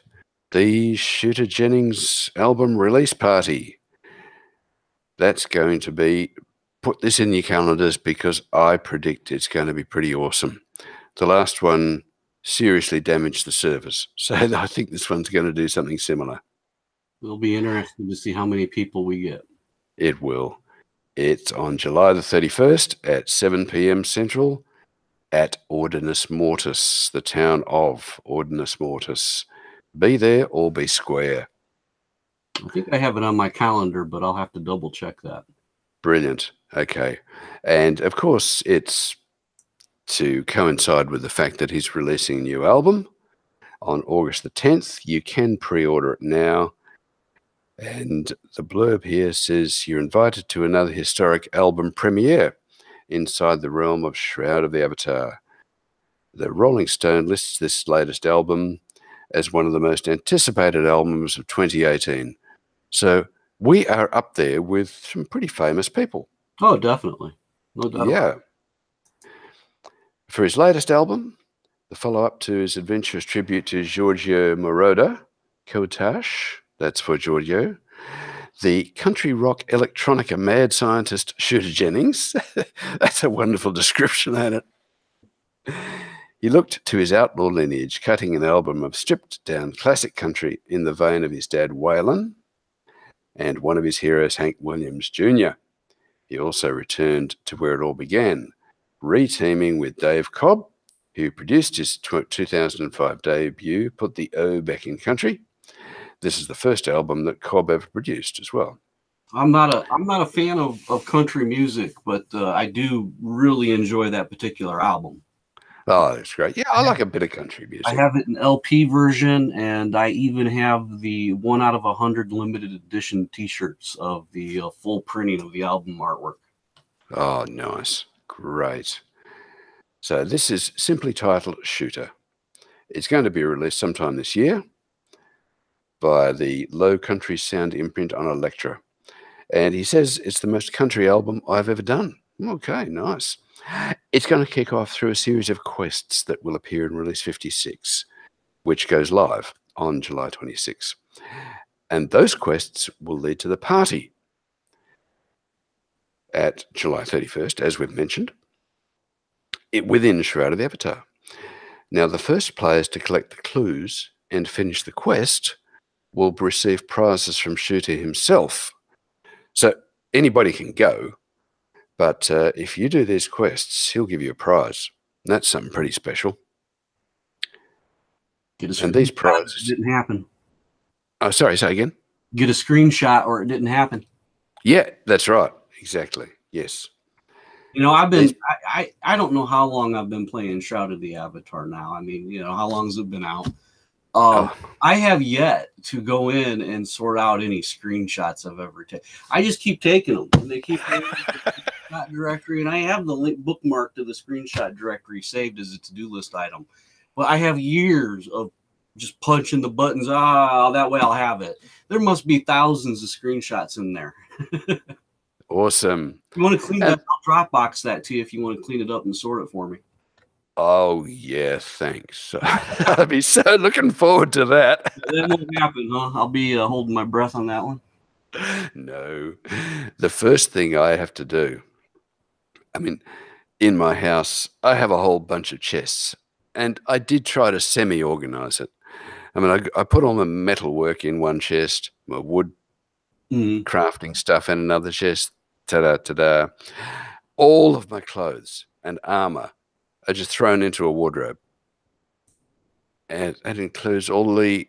S2: The Shooter Jennings album release party. That's going to be, put this in your calendars because I predict it's going to be pretty awesome. The last one seriously damaged the servers. So I think this one's going to do something similar.
S1: It'll be interesting to see how many people we get.
S2: It will. It's on July the 31st at 7 p.m. Central at Ordinus Mortis, the town of Ordinus Mortis. Be there or be square.
S1: I think I have it on my calendar, but I'll have to double check that.
S2: Brilliant. Okay. And of course, it's to coincide with the fact that he's releasing a new album on August the 10th. You can pre-order it now. And the blurb here says you're invited to another historic album premiere inside the realm of Shroud of the Avatar. The Rolling Stone lists this latest album as one of the most anticipated albums of 2018. So we are up there with some pretty famous people.
S1: Oh, definitely. No doubt.
S2: Yeah. For his latest album, the follow-up to his adventurous tribute to Giorgio Moroder, Kotash, that's for Giorgio, the country rock electronica mad scientist Shooter Jennings. That's a wonderful description, ain't it? He looked to his outlaw lineage, cutting an album of stripped-down classic country in the vein of his dad, Waylon, and one of his heroes, Hank Williams Jr. He also returned to where it all began, re-teaming with Dave Cobb, who produced his 2005 debut, Put the O Back in Country. This is the first album that Cobb ever produced as well.
S1: I'm not a fan of country music, but I do really enjoy that particular album.
S2: Oh, that's great. Yeah, I like a bit of country music.
S1: I have it in LP version, and I even have the 1 out of 100 limited edition T-shirts of the full printing of the album artwork.
S2: Oh, nice. Great. So this is simply titled Shooter. It's going to be released sometime this year by the Low Country Sound imprint on Elektra. And he says it's the most country album I've ever done. Okay, nice. It's going to kick off through a series of quests that will appear in Release 56, which goes live on July 26. And those quests will lead to the party at July 31st, as we've mentioned, within Shroud of the Avatar. Now, the first players to collect the clues and finish the quest will receive prizes from Shooter himself. So anybody can go, but if you do these quests, he'll give you a prize. And that's something pretty special. And these prizes
S1: didn't happen.
S2: Oh, sorry, say again.
S1: Get a screenshot or it didn't happen.
S2: Yeah, that's right. Exactly. Yes.
S1: You know, I don't know how long I've been playing Shroud of the Avatar now. I mean, you know, how long has it been out? I have yet to go in and sort out any screenshots I've ever taken. I just keep taking them, and they keep going to the screenshot directory, and I have the link bookmarked to the screenshot directory saved as a to-do list item. But I have years of just punching the buttons. That way I'll have it. There must be thousands of screenshots in there.
S2: Awesome.
S1: You want to clean that? I'll Dropbox that to you if you want to clean it up and sort it for me.
S2: Oh, yeah, thanks. I'll be so looking forward to that.
S1: That won't happen, huh? I'll be holding my breath on that one.
S2: No. The first thing I have to do, I mean, in my house, I have a whole bunch of chests, And I did try to semi-organize it. I mean, I put all my metal work in one chest, my wood crafting stuff in another chest. Ta-da, ta-da. All of my clothes and armor are just thrown into a wardrobe. And that includes all the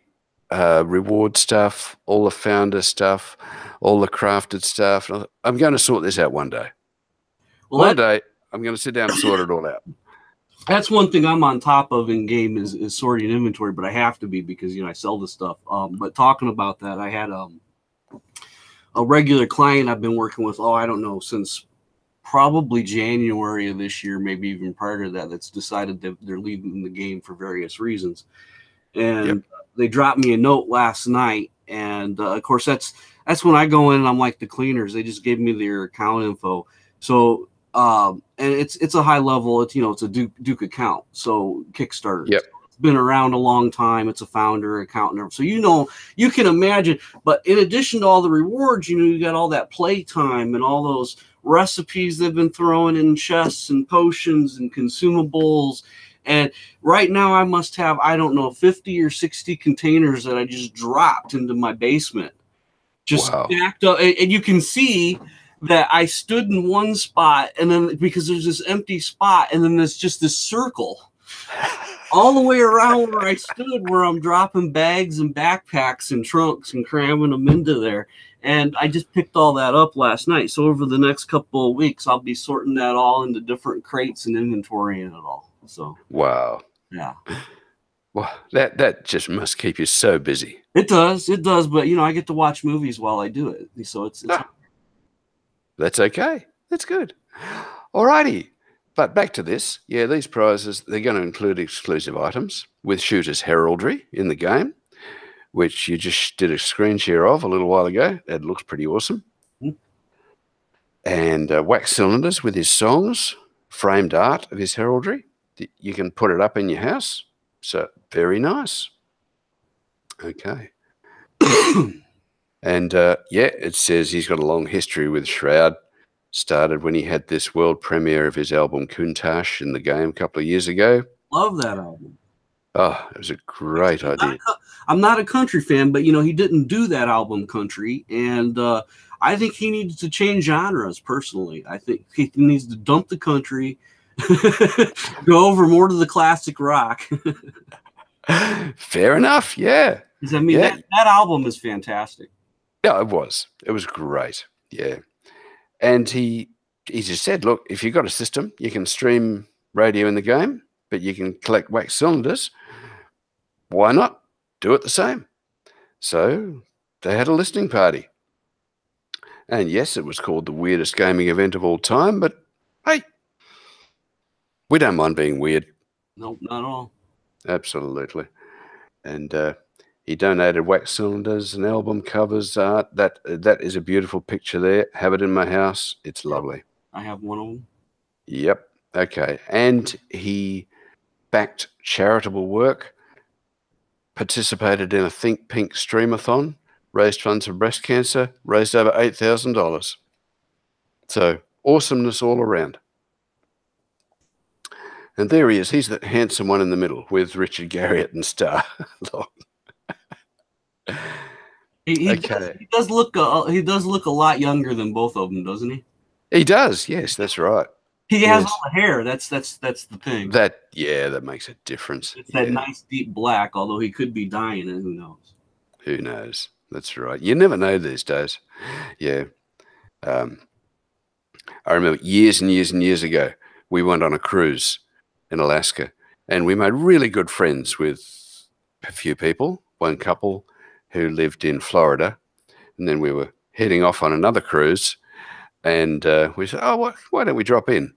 S2: reward stuff, all the founder stuff, all the crafted stuff. I'm going to sort this out one day. Well, one day, I'm going to sit down and sort it all out.
S1: That's one thing I'm on top of in game is sorting inventory, but I have to be because, you know, I sell this stuff. But talking about that, I had a regular client I've been working with, I don't know, since probably January of this year, maybe even prior to that, that's decided that they're leaving the game for various reasons. And they dropped me a note last night. And of course, that's when I go in and I'm like the cleaners. They just gave me their account info. So, and it's a high level, it's, you know, it's a Duke account. So Kickstarter.
S2: Yep.
S1: It's been around a long time. It's a founder account. So, you know, you can imagine, but in addition to all the rewards, you know, you got all that play time and all those recipes they've been throwing in chests and potions and consumables. And right now I must have, I don't know, 50 or 60 containers that I just dropped into my basement. Just stacked up. And you can see that I stood in one spot, and then because there's this empty spot, and then there's just this circle all the way around where I stood, where I'm dropping bags and backpacks and trunks and cramming them into there. And I just picked all that up last night. So over the next couple of weeks, I'll be sorting that all into different crates and inventorying it all. So
S2: wow.
S1: Yeah.
S2: Well, that just must keep you so busy.
S1: It does. But, you know, I get to watch movies while I do it. So it's
S2: that's okay. That's good. All righty. But back to this. Yeah, these prizes, they're going to include exclusive items with Shooter's heraldry in the game, which you just did a screen share of a little while ago. It looks pretty awesome. And wax cylinders with his songs, framed art of his heraldry. You can put it up in your house. So very nice. Okay. And it says he's got a long history with Shroud. Started when he had this world premiere of his album Countach in the game a couple of years ago.
S1: Love that album.
S2: Oh, it was a great idea.
S1: I'm not a country fan, but, you know, he didn't do that album country. And I think he needs to change genres personally. I think he needs to dump the country, go over more to the classic rock.
S2: Fair enough. Yeah.
S1: I mean, that album is fantastic.
S2: Yeah, it was. It was great. Yeah. And he just said, look, if you've got a system, you can stream radio in the game, but you can collect wax cylinders. Why not do it the same? So they had a listening party. And yes, it was called the weirdest gaming event of all time, but hey, we don't mind being weird.
S1: No, not at all.
S2: Absolutely. And he donated wax cylinders and album covers art. That is a beautiful picture there. Have it in my house. It's lovely.
S1: I have one of them.
S2: Yep. Okay. And he backed charitable work, participated in a Think Pink streamathon, raised funds for breast cancer, raised over $8,000. So awesomeness all around. And there he is. He's the handsome one in the middle with Richard Garriott and Star.
S1: He does look a lot younger than both of them, doesn't he?
S2: He does. Yes, that's right.
S1: He has all the hair. That's the thing.
S2: That makes a difference.
S1: It's that nice deep black, although he could be dying, and who knows?
S2: Who knows? That's right. You never know these days. Yeah. I remember years and years and years ago, we went on a cruise in Alaska, and we made really good friends with a few people, one couple who lived in Florida, and then we were heading off on another cruise, and we said, oh, why don't we drop in?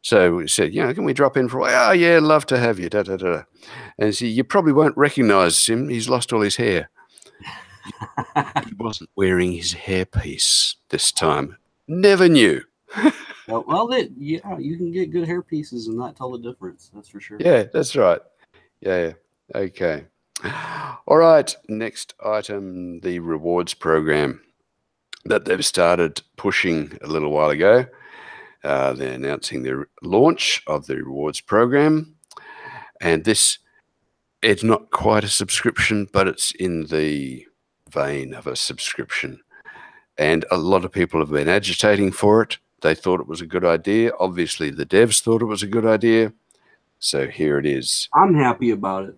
S2: So we said, can we drop in for a while? Oh, yeah, love to have you. Da, da, da. And so you probably won't recognize him. He's lost all his hair. He wasn't wearing his hairpiece this time. Never knew.
S1: Well, you can get good hair pieces and not tell the difference. That's for sure.
S2: Yeah, that's right. Yeah. Okay. All right. Next item, the rewards program that they've started pushing a little while ago. They're announcing the launch of the rewards program. And this, it's not quite a subscription, but it's in the vein of a subscription. And a lot of people have been agitating for it. They thought it was a good idea. Obviously, the devs thought it was a good idea. So here it is.
S1: I'm happy about it.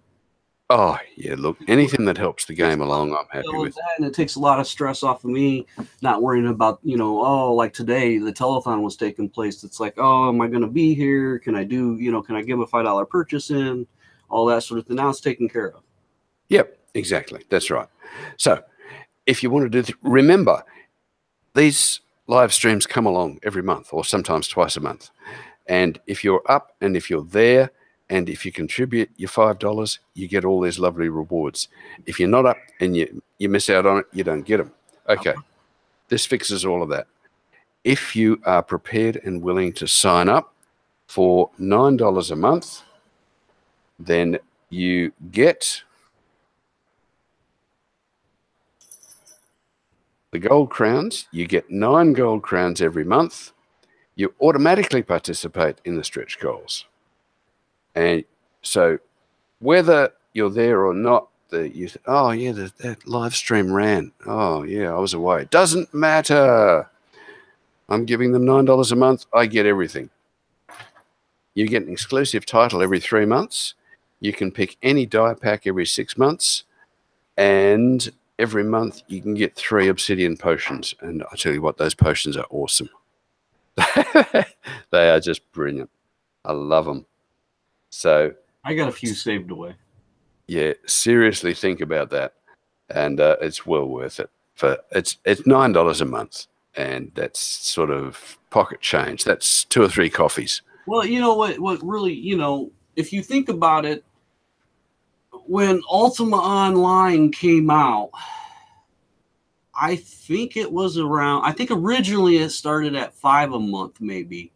S2: Oh, yeah, look, anything that helps the game along, I'm happy with.
S1: And it takes a lot of stress off of me, not worrying about, you know, oh, like today, the telethon was taking place. It's like, oh, am I going to be here? Can I do, you know, can I give a $5 purchase in? All that sort of thing. Now it's taken care of.
S2: Yep, exactly. That's right. So if you want to do, remember, these live streams come along every month or sometimes twice a month. And if you're up and if you're there, and if you contribute your $5, you get all these lovely rewards. If you're not up and you miss out on it, you don't get them. Okay, this fixes all of that. If you are prepared and willing to sign up for $9 a month, then you get the gold crowns. You get 9 gold crowns every month. You automatically participate in the stretch goals. And so whether you're there or not, oh, yeah, that live stream ran. Oh, yeah, I was away. Doesn't matter. I'm giving them $9 a month. I get everything. You get an exclusive title every 3 months. You can pick any die pack every 6 months. And every month you can get 3 obsidian potions. And I tell you what, those potions are awesome. They are just brilliant. I love them. So
S1: I got a few saved away.
S2: Yeah, seriously think about that, and it's well worth it. It's $9 a month, and that's sort of pocket change. That's 2 or 3 coffees.
S1: Well, you know what really, you know, if you think about it, when Ultima Online came out, I think it was around. I think originally it started at $5 a month, maybe.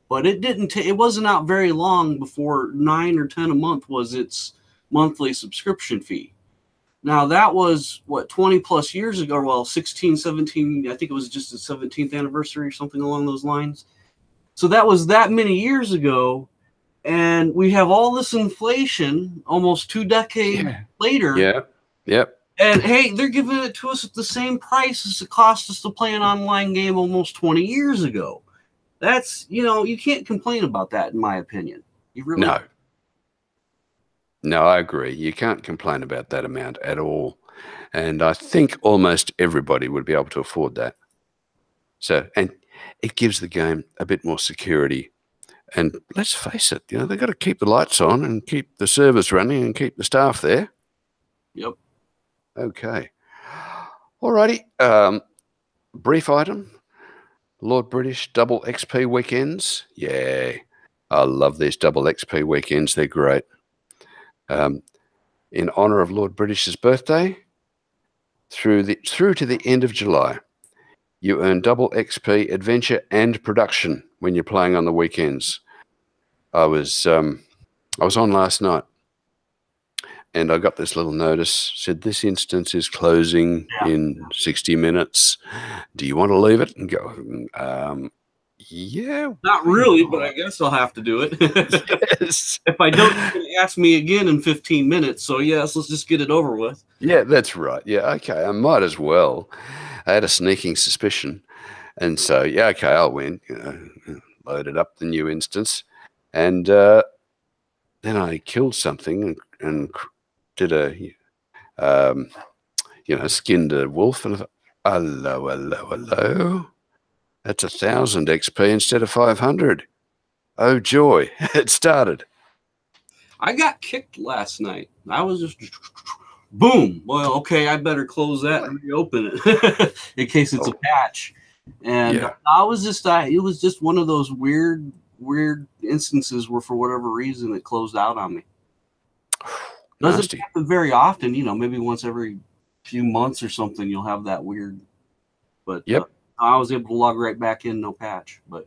S1: But it didn't. It wasn't out very long before $9 or $10 a month was its monthly subscription fee. Now that was what 20 plus years ago. Well, 16, 17. I think it was just the 17th anniversary or something along those lines. So that was that many years ago, and we have all this inflation almost 2 decades later.
S2: Yeah. Yep.
S1: And hey, they're giving it to us at the same price as it cost us to play an online game almost 20 years ago. That's, you know, you can't complain about that, in my opinion. You really
S2: No. No, I agree. You can't complain about that amount at all. And I think almost everybody would be able to afford that. So, and it gives the game a bit more security. And let's face it, you know, they've got to keep the lights on and keep the servers running and keep the staff there.
S1: Yep.
S2: Okay. Alrighty. Brief item. Lord British double XP weekends. Yeah, I love these double XP weekends. They're great. In honor of Lord British's birthday, through to the end of July, you earn double XP adventure and production when you're playing on the weekends. I was on last night, and I got this little notice, said this instance is closing in 60 minutes. Do you want to leave it? And go, yeah.
S1: Not really, but I guess I'll have to do it.
S2: Yes.
S1: If I don't, you're going to ask me again in 15 minutes. So yes, let's just get it over with.
S2: Yeah, that's right. Yeah, okay, I might as well. I had a sneaking suspicion. And so, yeah, okay, I'll win. Loaded up the new instance. And then I killed something and did skinned a wolf, and I thought, hello. That's 1,000 XP instead of 500. Oh joy! It started.
S1: I got kicked last night. I was just boom. Well, okay, I better close that and reopen it in case it's a patch. And I was just, it was just one of those weird instances where, for whatever reason, it closed out on me. Doesn't happen very often, you know, maybe once every few months or something, you'll have that weird. But I was able to log right back in, no patch. But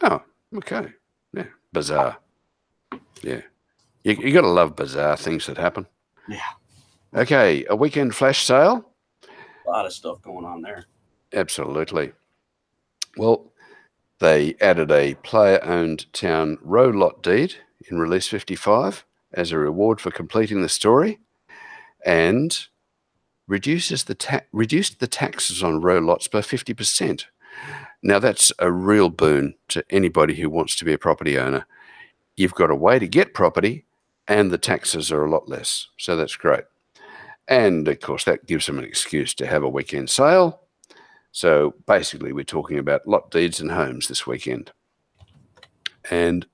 S2: oh, okay, yeah, bizarre. Yeah, you got to love bizarre things that happen.
S1: Yeah.
S2: Okay, a weekend flash sale.
S1: A lot of stuff going on there.
S2: Absolutely. Well, they added a player-owned town road lot deed in Release 55. as a reward for completing the story, and reduced the taxes on row lots by 50%. Now, that's a real boon to anybody who wants to be a property owner. You've got a way to get property, and the taxes are a lot less. So that's great. And, of course, that gives them an excuse to have a weekend sale. So basically, we're talking about lot deeds and homes this weekend. And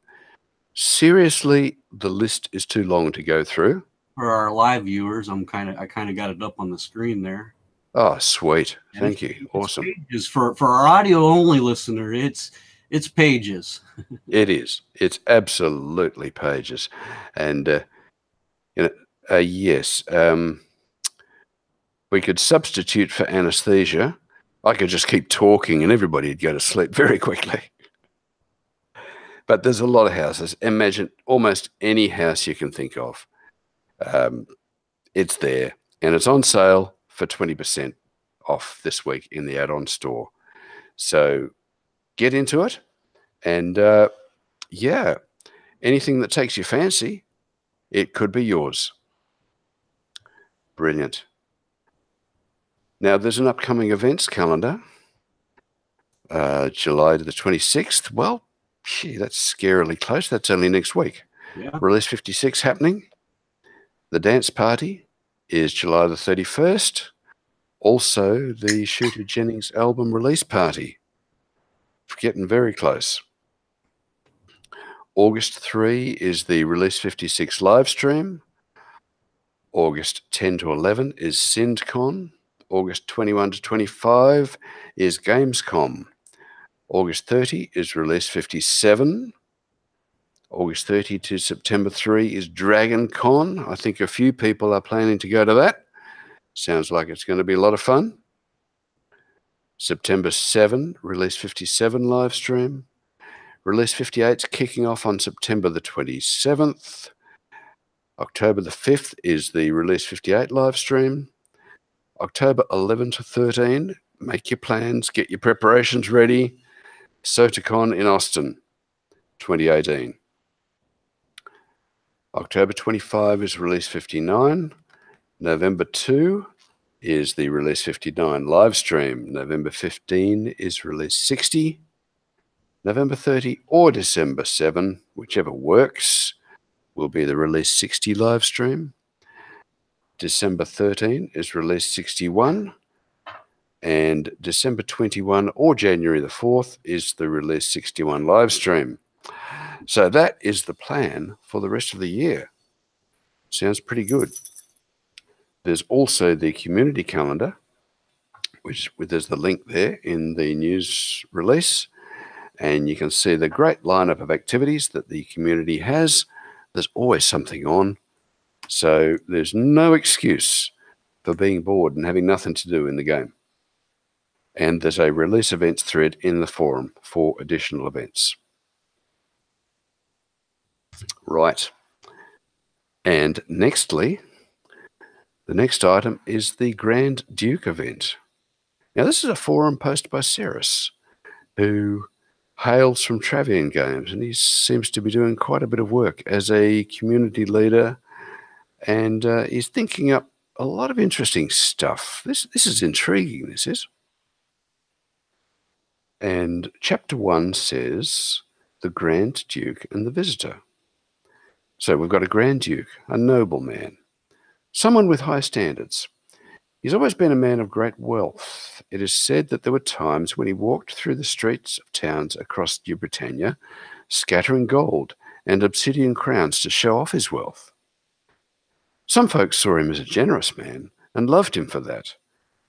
S2: seriously, the list is too long to go through.
S1: For our live viewers, I kind of got it up on the screen there.
S2: Oh, sweet. Thank you. Awesome.
S1: Pages. For our audio only listener, it's pages.
S2: It is. It's absolutely pages. And, yes, we could substitute for anesthesia. I could just keep talking and everybody would go to sleep very quickly. But there's a lot of houses. Imagine almost any house you can think of. It's there, and it's on sale for 20% off this week in the add-on store. So get into it, and yeah, anything that takes your fancy, it could be yours. Brilliant. Now, there's an upcoming events calendar, July the 26th. Well, gee, that's scarily close. That's only next week.
S1: Yeah.
S2: Release 56 happening. The dance party is July the 31st. Also, the Shooter Jennings album release party. Getting very close. August 3 is the Release 56 live stream. August 10 to 11 is SindCon. August 21 to 25 is Gamescom. August 30 is Release 57. August 30 to September 3 is Dragon Con. I think a few people are planning to go to that. Sounds like it's going to be a lot of fun. September 7, Release 57 live stream. Release 58 is kicking off on September the 27th. October the 5th is the Release 58 live stream. October 11 to 13, make your plans, get your preparations ready. SOTACon in Austin, 2018. October 25 is Release 59. November 2 is the Release 59 live stream. November 15 is Release 60. November 30 or December 7, whichever works, will be the Release 60 live stream. December 13 is Release 61. And December 21 or January the 4th is the Release 61 live stream. So that is the plan for the rest of the year. Sounds pretty good. There's also the community calendar, which there's the link there in the news release. And you can see the great lineup of activities that the community has. There's always something on. So there's no excuse for being bored and having nothing to do in the game. And there's a release events thread in the forum for additional events. Right. And nextly, the next item is the Grand Duke event. Now, this is a forum post by Ceres, who hails from Travian Games, and he seems to be doing quite a bit of work as a community leader, and he's thinking up a lot of interesting stuff. This is intriguing, this is. And Chapter 1 says, the Grand Duke and the Visitor. So we've got a Grand Duke, a noble man, someone with high standards. He's always been a man of great wealth. It is said that there were times when he walked through the streets of towns across New Britannia, scattering gold and obsidian crowns to show off his wealth. Some folks saw him as a generous man and loved him for that,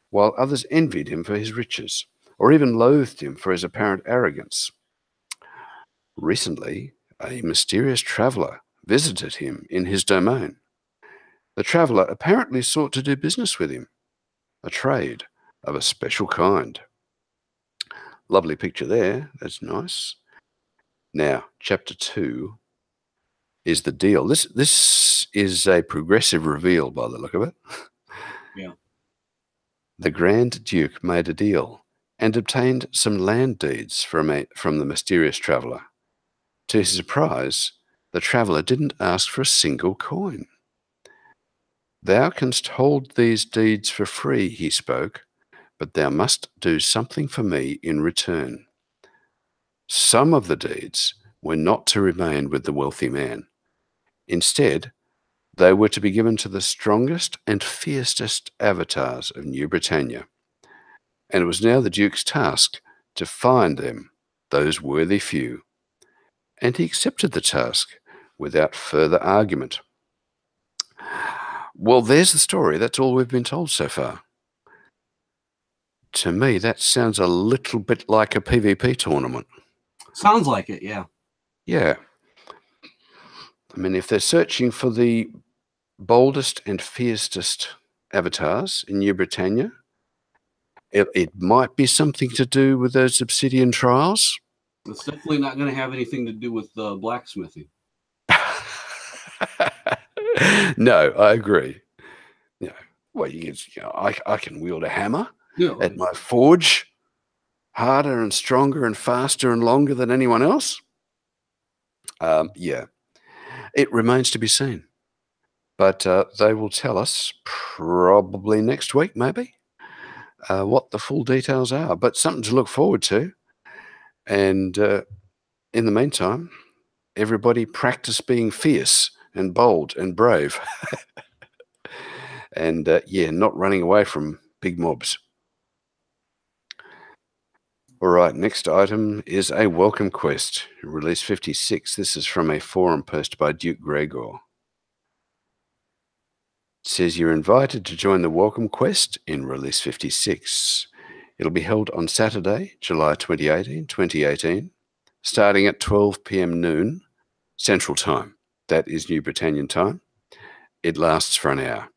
S2: while others envied him for his riches, or even loathed him for his apparent arrogance. Recently, a mysterious traveller visited him in his domain. The traveller apparently sought to do business with him, a trade of a special kind. Lovely picture there, that's nice. Now, Chapter 2 is the deal. This is a progressive reveal by the look of it.
S1: Yeah.
S2: The Grand Duke made a deal and obtained some land deeds from the mysterious traveller. To his surprise, The traveller didn't ask for a single coin. Thou canst hold these deeds for free, he spoke, but thou must do something for me in return. Some of the deeds were not to remain with the wealthy man. Instead, they were to be given to the strongest and fiercest avatars of New Britannia. And it was now the Duke's task to find them, those worthy few. And he accepted the task without further argument. Well, there's the story. That's all we've been told so far. To me, that sounds a little bit like a PvP tournament.
S1: Sounds like it, yeah.
S2: Yeah. I mean, if they're searching for the boldest and fiercest avatars in New Britannia, it might be something to do with those obsidian trials.
S1: It's definitely not going to have anything to do with blacksmithing.
S2: No, I agree. Well, I can wield a hammer at my forge harder and stronger and faster and longer than anyone else. Yeah, it remains to be seen. But they will tell us probably next week, maybe, what the full details are. But something to look forward to. And in the meantime, everybody practice being fierce and bold and brave. And yeah, not running away from big mobs. All right, next item is a welcome quest, release 56. This is from a forum post by Duke Gregor. It says you're invited to join the welcome quest in release 56. It'll be held on Saturday, July 2018, starting at 12 p.m. noon Central Time. That is New Britannian time. It lasts for an hour.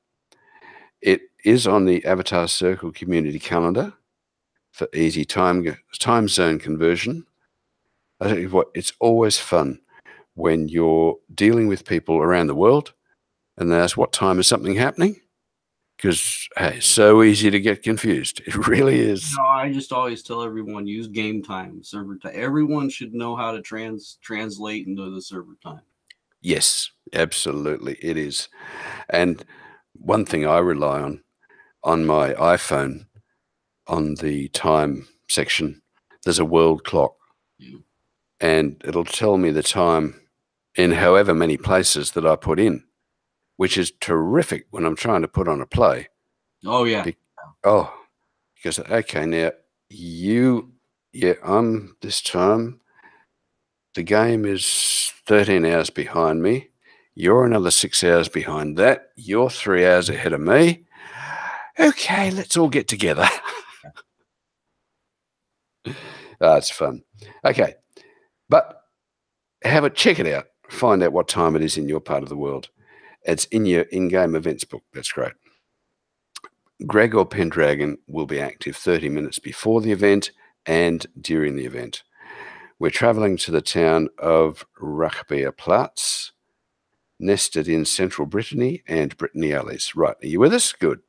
S2: It is on the Avatar Circle community calendar for easy time zone conversion. I tell you what, it's always fun when you're dealing with people around the world and they ask what time is something happening, because hey, it's so easy to get confused. It really is.
S1: No, I just always tell everyone, use game time, server time. Everyone should know how to translate into the server time.
S2: Yes, absolutely, it is. And one thing I rely on my iPhone, on the time section, there's a world clock.
S1: Yeah.
S2: And it'll tell me the time in however many places that I put in, which is terrific when I'm trying to put on a play.
S1: Oh, yeah.
S2: Because, okay, now I'm this time, the game is 13 hours behind me. You're another 6 hours behind that. You're 3 hours ahead of me. Okay, let's all get together. It's fun. Okay, but check it out. Find out what time it is in your part of the world. It's in your in-game events book. That's great. Gregor Pendragon will be active 30 minutes before the event and during the event. We're travelling to the town of Rachbeerplatz, nested in central Brittany and Brittany Alleys. Right, are you with us? Good.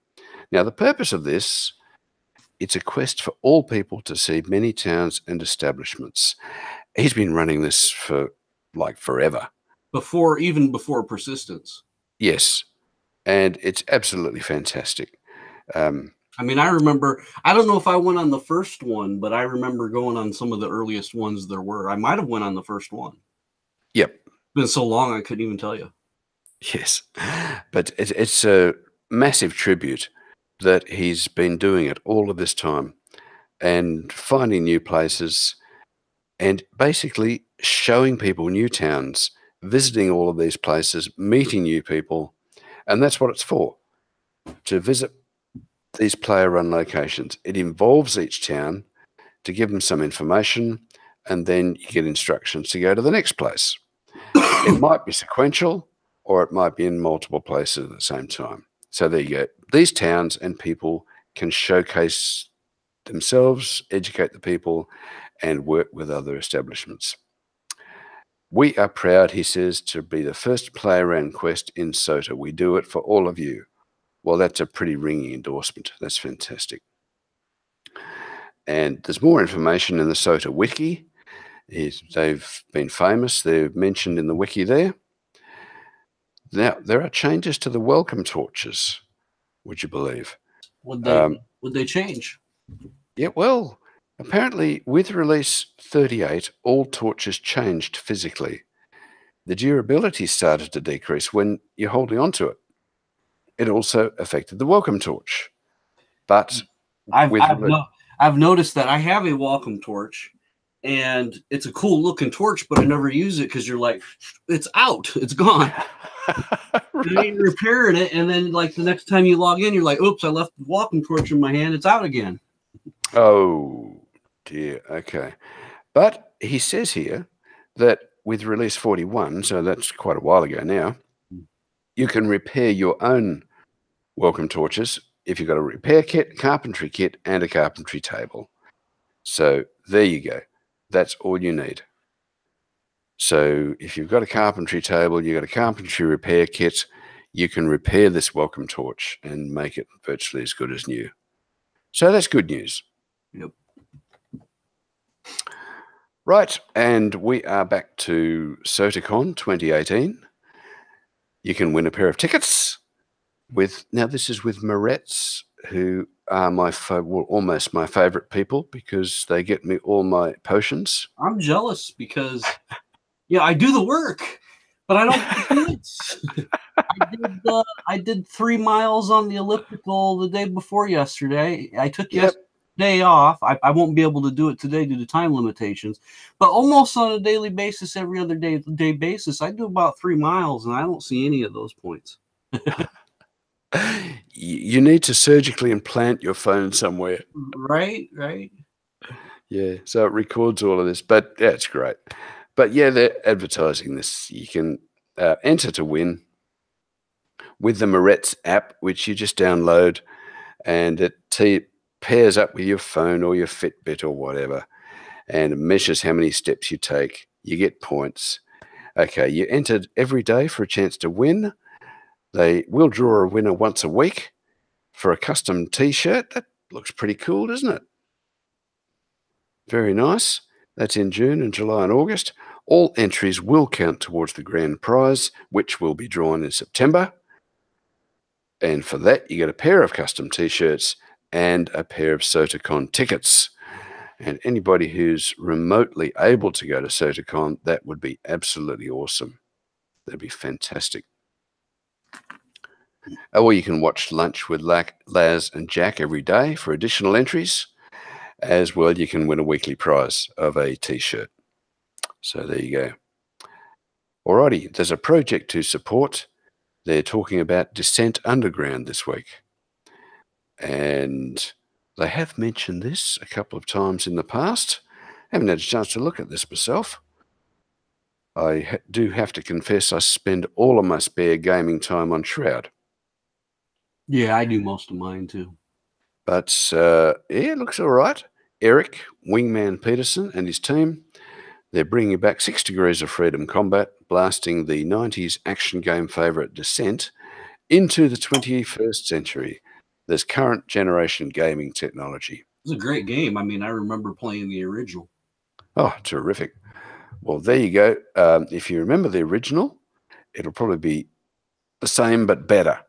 S2: Now, the purpose of this, it's a quest for all people to see many towns and establishments. He's been running this for like forever.
S1: Even before Persistence.
S2: Yes, and it's absolutely fantastic.
S1: I mean, I remember, I don't know if I went on the first one, but I remember going on some of the earliest ones there were. I might have went on the first one.
S2: Yep.
S1: It's been so long, I couldn't even tell you.
S2: Yes, but it's a massive tribute that he's been doing it all of this time and finding new places and basically showing people new towns, visiting all of these places, meeting new people. And that's what it's for, to visit these player-run locations. It involves each town to give them some information, and then you get instructions to go to the next place. It might be sequential, or it might be in multiple places at the same time. So there you go. These towns and people can showcase themselves, educate the people, and work with other establishments. We are proud, he says, to be the first player-run quest in SOTA. We do it for all of you. Well, that's a pretty ringing endorsement. That's fantastic. And there's more information in the SOTA wiki. They've been famous. They're mentioned in the wiki there. Now, there are changes to the welcome torches, would you believe?
S1: Would they change?
S2: Yeah, well, apparently with release 38, all torches changed physically. The durability started to decrease when you're holding onto it. It also affected the welcome torch. But
S1: I've noticed that I have a welcome torch, and it's a cool looking torch, but I never use it because you're like, it's out, it's gone. Right. You're repairing it, and then like the next time you log in, you're like, oops, I left the welcome torch in my hand. It's out again.
S2: Oh dear. Okay, but he says here that with release 41, so that's quite a while ago now, you can repair your own welcome torches if you've got a repair kit, carpentry kit, and a carpentry table. So there you go. That's all you need. So if you've got a carpentry table, you've got a carpentry repair kit, you can repair this welcome torch and make it virtually as good as new. So that's good news.
S1: Yep.
S2: Right, and we are back to SotaCon 2018. You can win a pair of tickets with, now this is with Moretz, who are almost my favorite people because they get me all my potions.
S1: I'm jealous because, I do the work, but I don't do it. I did 3 miles on the elliptical the day before yesterday. I took day off. I won't be able to do it today due to time limitations, but almost on a daily basis, every other day basis, I do about 3 miles, and I don't see any of those points.
S2: You need to surgically implant your phone somewhere.
S1: Right.
S2: Yeah, so it records all of this, but that's great. But yeah, they're advertising this. You can enter to win with the Moretz app, which you just download, and it pairs up with your phone or your Fitbit or whatever, and it measures how many steps you take. You get points. Okay, you entered every day for a chance to win. They will draw a winner once a week for a custom T-shirt. That looks pretty cool, doesn't it? Very nice. That's in June and July and August. All entries will count towards the grand prize, which will be drawn in September. And for that, you get a pair of custom T-shirts and a pair of SotaCon tickets. And anybody who's remotely able to go to SotaCon, that would be absolutely awesome. That'd be fantastic. Or you can watch Lunch with Laz and Jack every day for additional entries. As well, you can win a weekly prize of a T-shirt. So there you go. Alrighty, there's a project to support. They're talking about Descent Underground this week. And they have mentioned this a couple of times in the past. I haven't had a chance to look at this myself. I do have to confess I spend all of my spare gaming time on Shroud.
S1: Yeah, I do most of mine too.
S2: But it looks all right. Eric, Wingman Peterson, and his team, they're bringing back 6 Degrees of Freedom combat, blasting the 90s action game favourite Descent into the 21st century. There's current generation gaming technology.
S1: It's a great game. I mean, I remember playing the original.
S2: Oh, terrific. Well, there you go. If you remember the original, it'll probably be the same but better.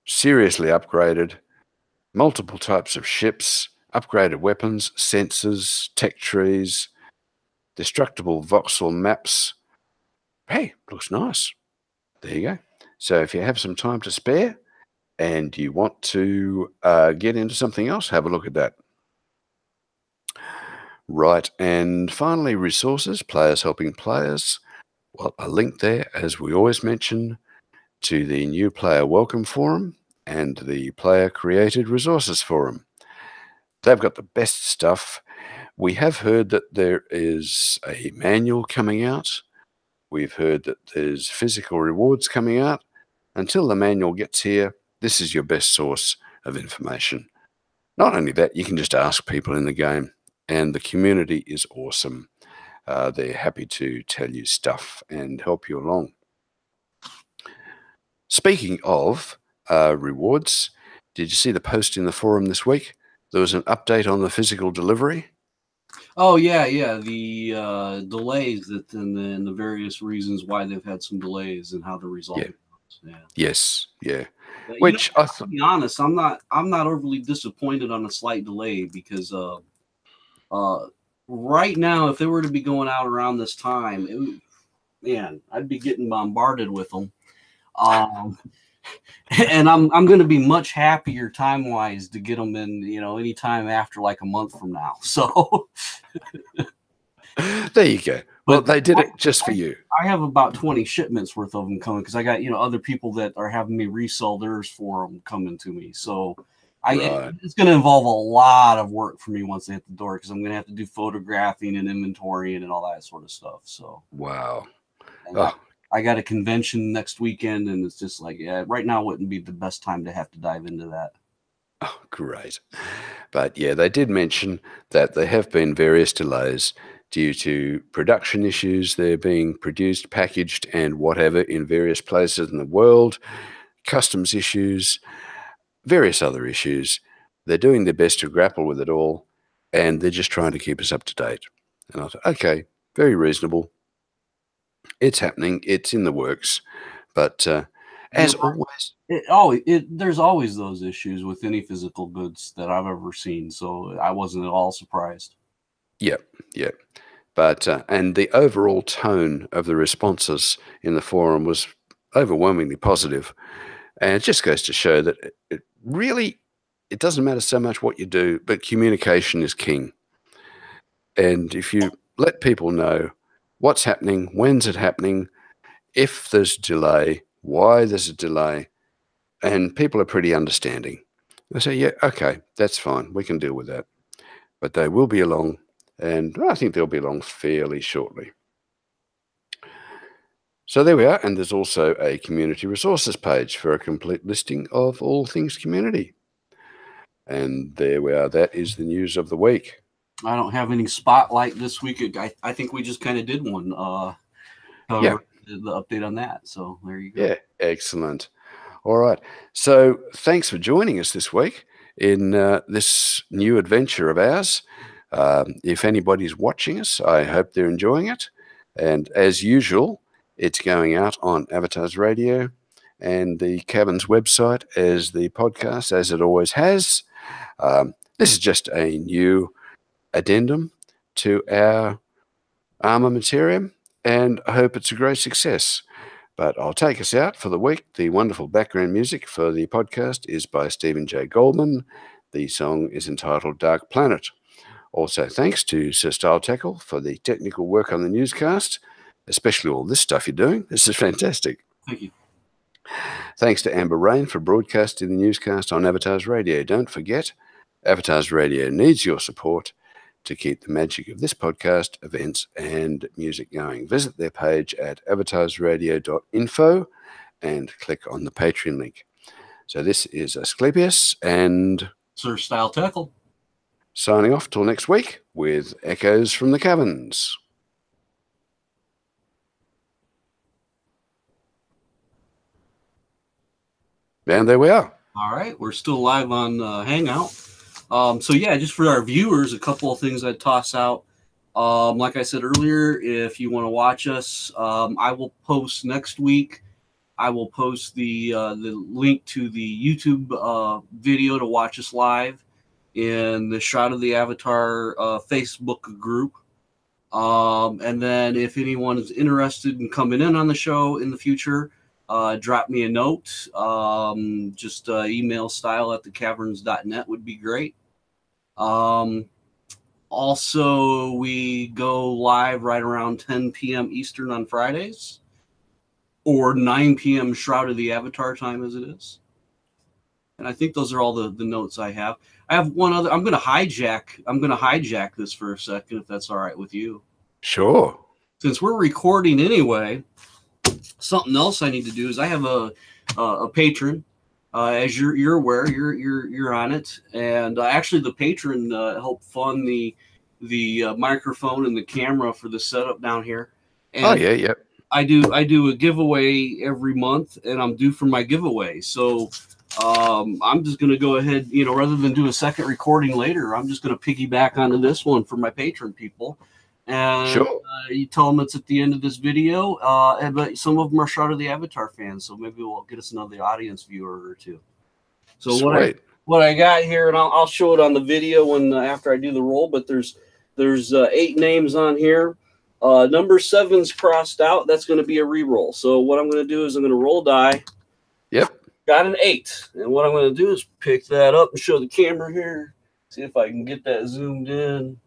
S2: Seriously upgraded, multiple types of ships, upgraded weapons, sensors, tech trees, destructible voxel maps. Hey, looks nice. There you go. So if you have some time to spare and you want to get into something else, have a look at that. Right, and finally, resources, players helping players. Well, a link there, as we always mention, to the new player welcome forum and the player created resources forum. They've got the best stuff. We have heard that there is a manual coming out. We've heard that there's physical rewards coming out. Until the manual gets here, this is your best source of information. Not only that, you can just ask people in the game, and the community is awesome. They're happy to tell you stuff and help you along. Speaking of rewards, did you see the post in the forum this week? There was an update on the physical delivery.
S1: Oh yeah, yeah. The delays that and the various reasons why they've had some delays and how to resolve
S2: Yeah.
S1: those. Yeah.
S2: Yes. Yeah.
S1: You know,
S2: Which I
S1: to
S2: thought.
S1: be honest, I'm not overly disappointed on a slight delay because uh right now if they were to be going out around this time, man, I'd be getting bombarded with them. Um, and I'm going to be much happier time wise to get them in, anytime after like a month from now. So,
S2: There you go. Well,
S1: but
S2: they did it just for
S1: I,
S2: you.
S1: I have about 20 shipments worth of them coming because I got other people that are having me resell theirs for them coming to me. So,
S2: Right.
S1: it's going to involve a lot of work for me once they hit the door because I'm going to have to do photographing and inventorying and all that sort of stuff. So,
S2: Wow.
S1: and
S2: Oh,
S1: I got a convention next weekend, and it's just like, yeah, right now wouldn't be the best time to have to dive into that.
S2: oh, great. But yeah, they did mention that there have been various delays due to production issues. They're being produced, packaged, and whatever in various places in the world, customs issues, various other issues. They're doing their best to grapple with it all, and they're just trying to keep us up to date. And I thought, okay, very reasonable. It's happening. It's in the works. But
S1: You're
S2: as always,
S1: there's always those issues with any physical goods that I've ever seen, so I wasn't at all surprised.
S2: yeah, yeah. But and the overall tone of the responses in the forum was overwhelmingly positive, and it just goes to show that it really it doesn't matter so much what you do, but communication is king. And if you let people know what's happening, when's it happening, if there's a delay, why there's a delay, and people are pretty understanding. They say, yeah, okay, that's fine, we can deal with that. But they will be along, and I think they'll be along fairly shortly. So there we are, and there's also a community resources page for a complete listing of all things community. And there we are, that is the news of the week.
S1: I don't have any spotlight this week. I think we just kind of did one.
S2: Yeah,
S1: The update on that. So there you go.
S2: yeah, excellent. All right, so thanks for joining us this week in this new adventure of ours. If anybody's watching us, I hope they're enjoying it. And as usual, it's going out on Avatars Radio and the Caverns website as the podcast, as it always has. This is just a new addendum to our armamentarium, and I hope it's a great success. But I'll take us out for the week. The wonderful background music for the podcast is by Stephen J. Goldman. The song is entitled Dark Planet. Also, thanks to Sir Stile Teckel for the technical work on the newscast, especially all this stuff you're doing. This is fantastic.
S1: Thank you.
S2: Thanks to Amber Rain for broadcasting the newscast on Avatars Radio. Don't forget, Avatars Radio needs your support to keep the magic of this podcast, events, and music going. Visit their page at avatarsradio.info and click on the Patreon link. So this is Asclepius and
S1: Sir Stile Teckel.
S2: Signing off till next week with Echoes from the Caverns. And there we are.
S1: All right, we're still live on Hangout. So yeah, just for our viewers, a couple of things I'd toss out. Like I said earlier, if you want to watch us, I will post next week. I will post the link to the YouTube video to watch us live in the Shroud of the Avatar Facebook group. And then if anyone is interested in coming in on the show in the future, drop me a note. Just email stile@thecaverns.net would be great. Also, we go live right around 10 p.m. Eastern on Fridays, or 9 p.m. Shroud of the Avatar time as it is. And I think those are all the notes I have. I have one other. I'm gonna hijack this for a second, if that's all right with you.
S2: Sure.
S1: Since we're recording anyway, something else I need to do is I have a patron. As you're aware, you're on it, and actually the patron helped fund the microphone and the camera for the setup down here. And
S2: Oh yeah, yeah.
S1: I do a giveaway every month, and I'm due for my giveaway. So I'm just going to go ahead, rather than do a second recording later, I'm just going to piggyback onto this one for my patron people. And
S2: Sure.
S1: You tell them it's at the end of this video. But some of them are Shroud of the Avatar fans, so maybe we'll get us another audience viewer or two. So
S2: Sweet.
S1: what I got here, and I'll show it on the video when after I do the roll. But there's 8 names on here. Number 7's crossed out. That's going to be a re-roll. So what I'm going to do is I'm going to roll die.
S2: Yep.
S1: Got an 8. And what I'm going to do is pick that up and show the camera here. See if I can get that zoomed in.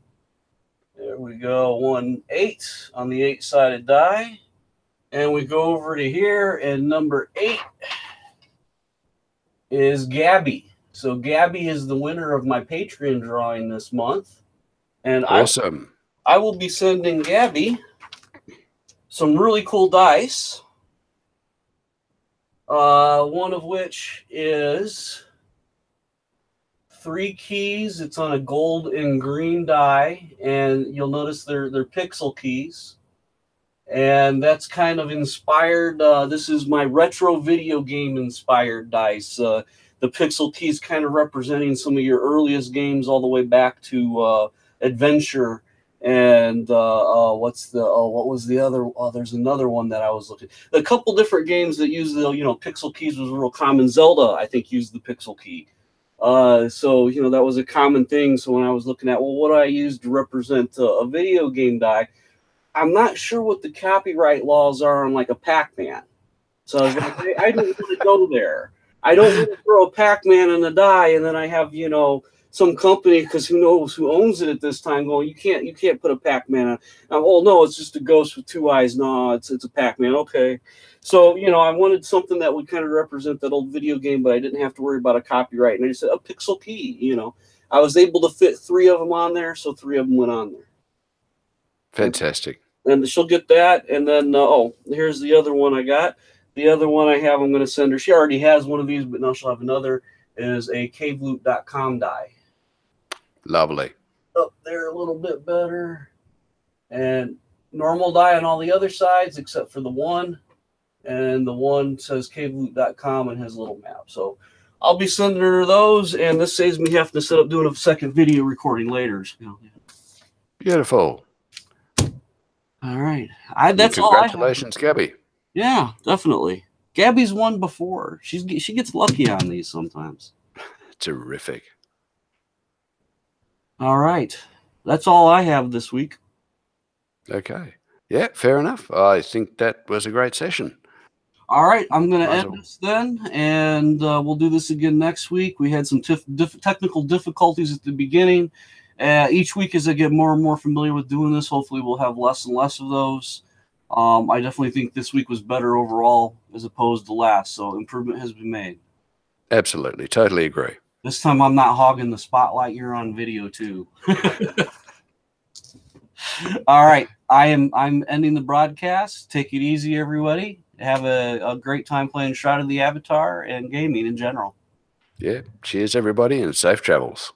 S1: There we go. 1 8 on the 8-sided die. And we go over to here, and number 8 is Gabby. So Gabby is the winner of my Patreon drawing this month. And
S2: awesome.
S1: I will be sending Gabby some really cool dice. One of which is 3 keys. It's on a gold and green die, and you'll notice they're pixel keys. And that's kind of inspired. This is my retro video game inspired dice. The pixel keys kind of representing some of your earliest games all the way back to Adventure. And what was the other? There's another one that I was looking. A couple different games that use the pixel keys was real common. Zelda, I think, used the pixel key. So that was a common thing. So when I was looking at what do I use to represent a video game die, I'm not sure what the copyright laws are on like a Pac-Man. So I was like, I don't really go there. I don't really throw a Pac-Man in a die, and then I have some company, because who knows who owns it at this time, going, you can't put a Pac-Man on. Oh no, it's just a ghost with 2 eyes. No, it's a Pac-Man. Okay. So I wanted something that would kind of represent that old video game, but I didn't have to worry about a copyright. And I just said a pixel key. I was able to fit 3 of them on there, so 3 of them went on there.
S2: Fantastic.
S1: And she'll get that, and then here's the other one I got. The other one I have, I'm going to send her. She already has one of these, but now she'll have another. Is a caveloot.com die.
S2: Lovely.
S1: Up there a little bit better. And normal die on all the other sides except for the one. And the one says caveloot.com and has a little map. So I'll be sending her those, and this saves me having to set up doing a second video recording later.
S2: Beautiful.
S1: All right. That's all.
S2: Congratulations, Gabby.
S1: Yeah, definitely. Gabby's won before. She gets lucky on these sometimes.
S2: Terrific.
S1: All right. That's all I have this week.
S2: Okay. Yeah, fair enough. I think that was a great session.
S1: All right. I'm going to end this then, and we'll do this again next week. We had some technical difficulties at the beginning. Each week as I get more and more familiar with doing this, hopefully we'll have less and less of those. I definitely think this week was better overall as opposed to last, so improvement has been made.
S2: Absolutely. Totally agree.
S1: This time I'm not hogging the spotlight. You're on video too. All right. I'm ending the broadcast. Take it easy, everybody. Have a great time playing Shroud of the Avatar and gaming in general.
S2: Yeah. Cheers, everybody, and safe travels.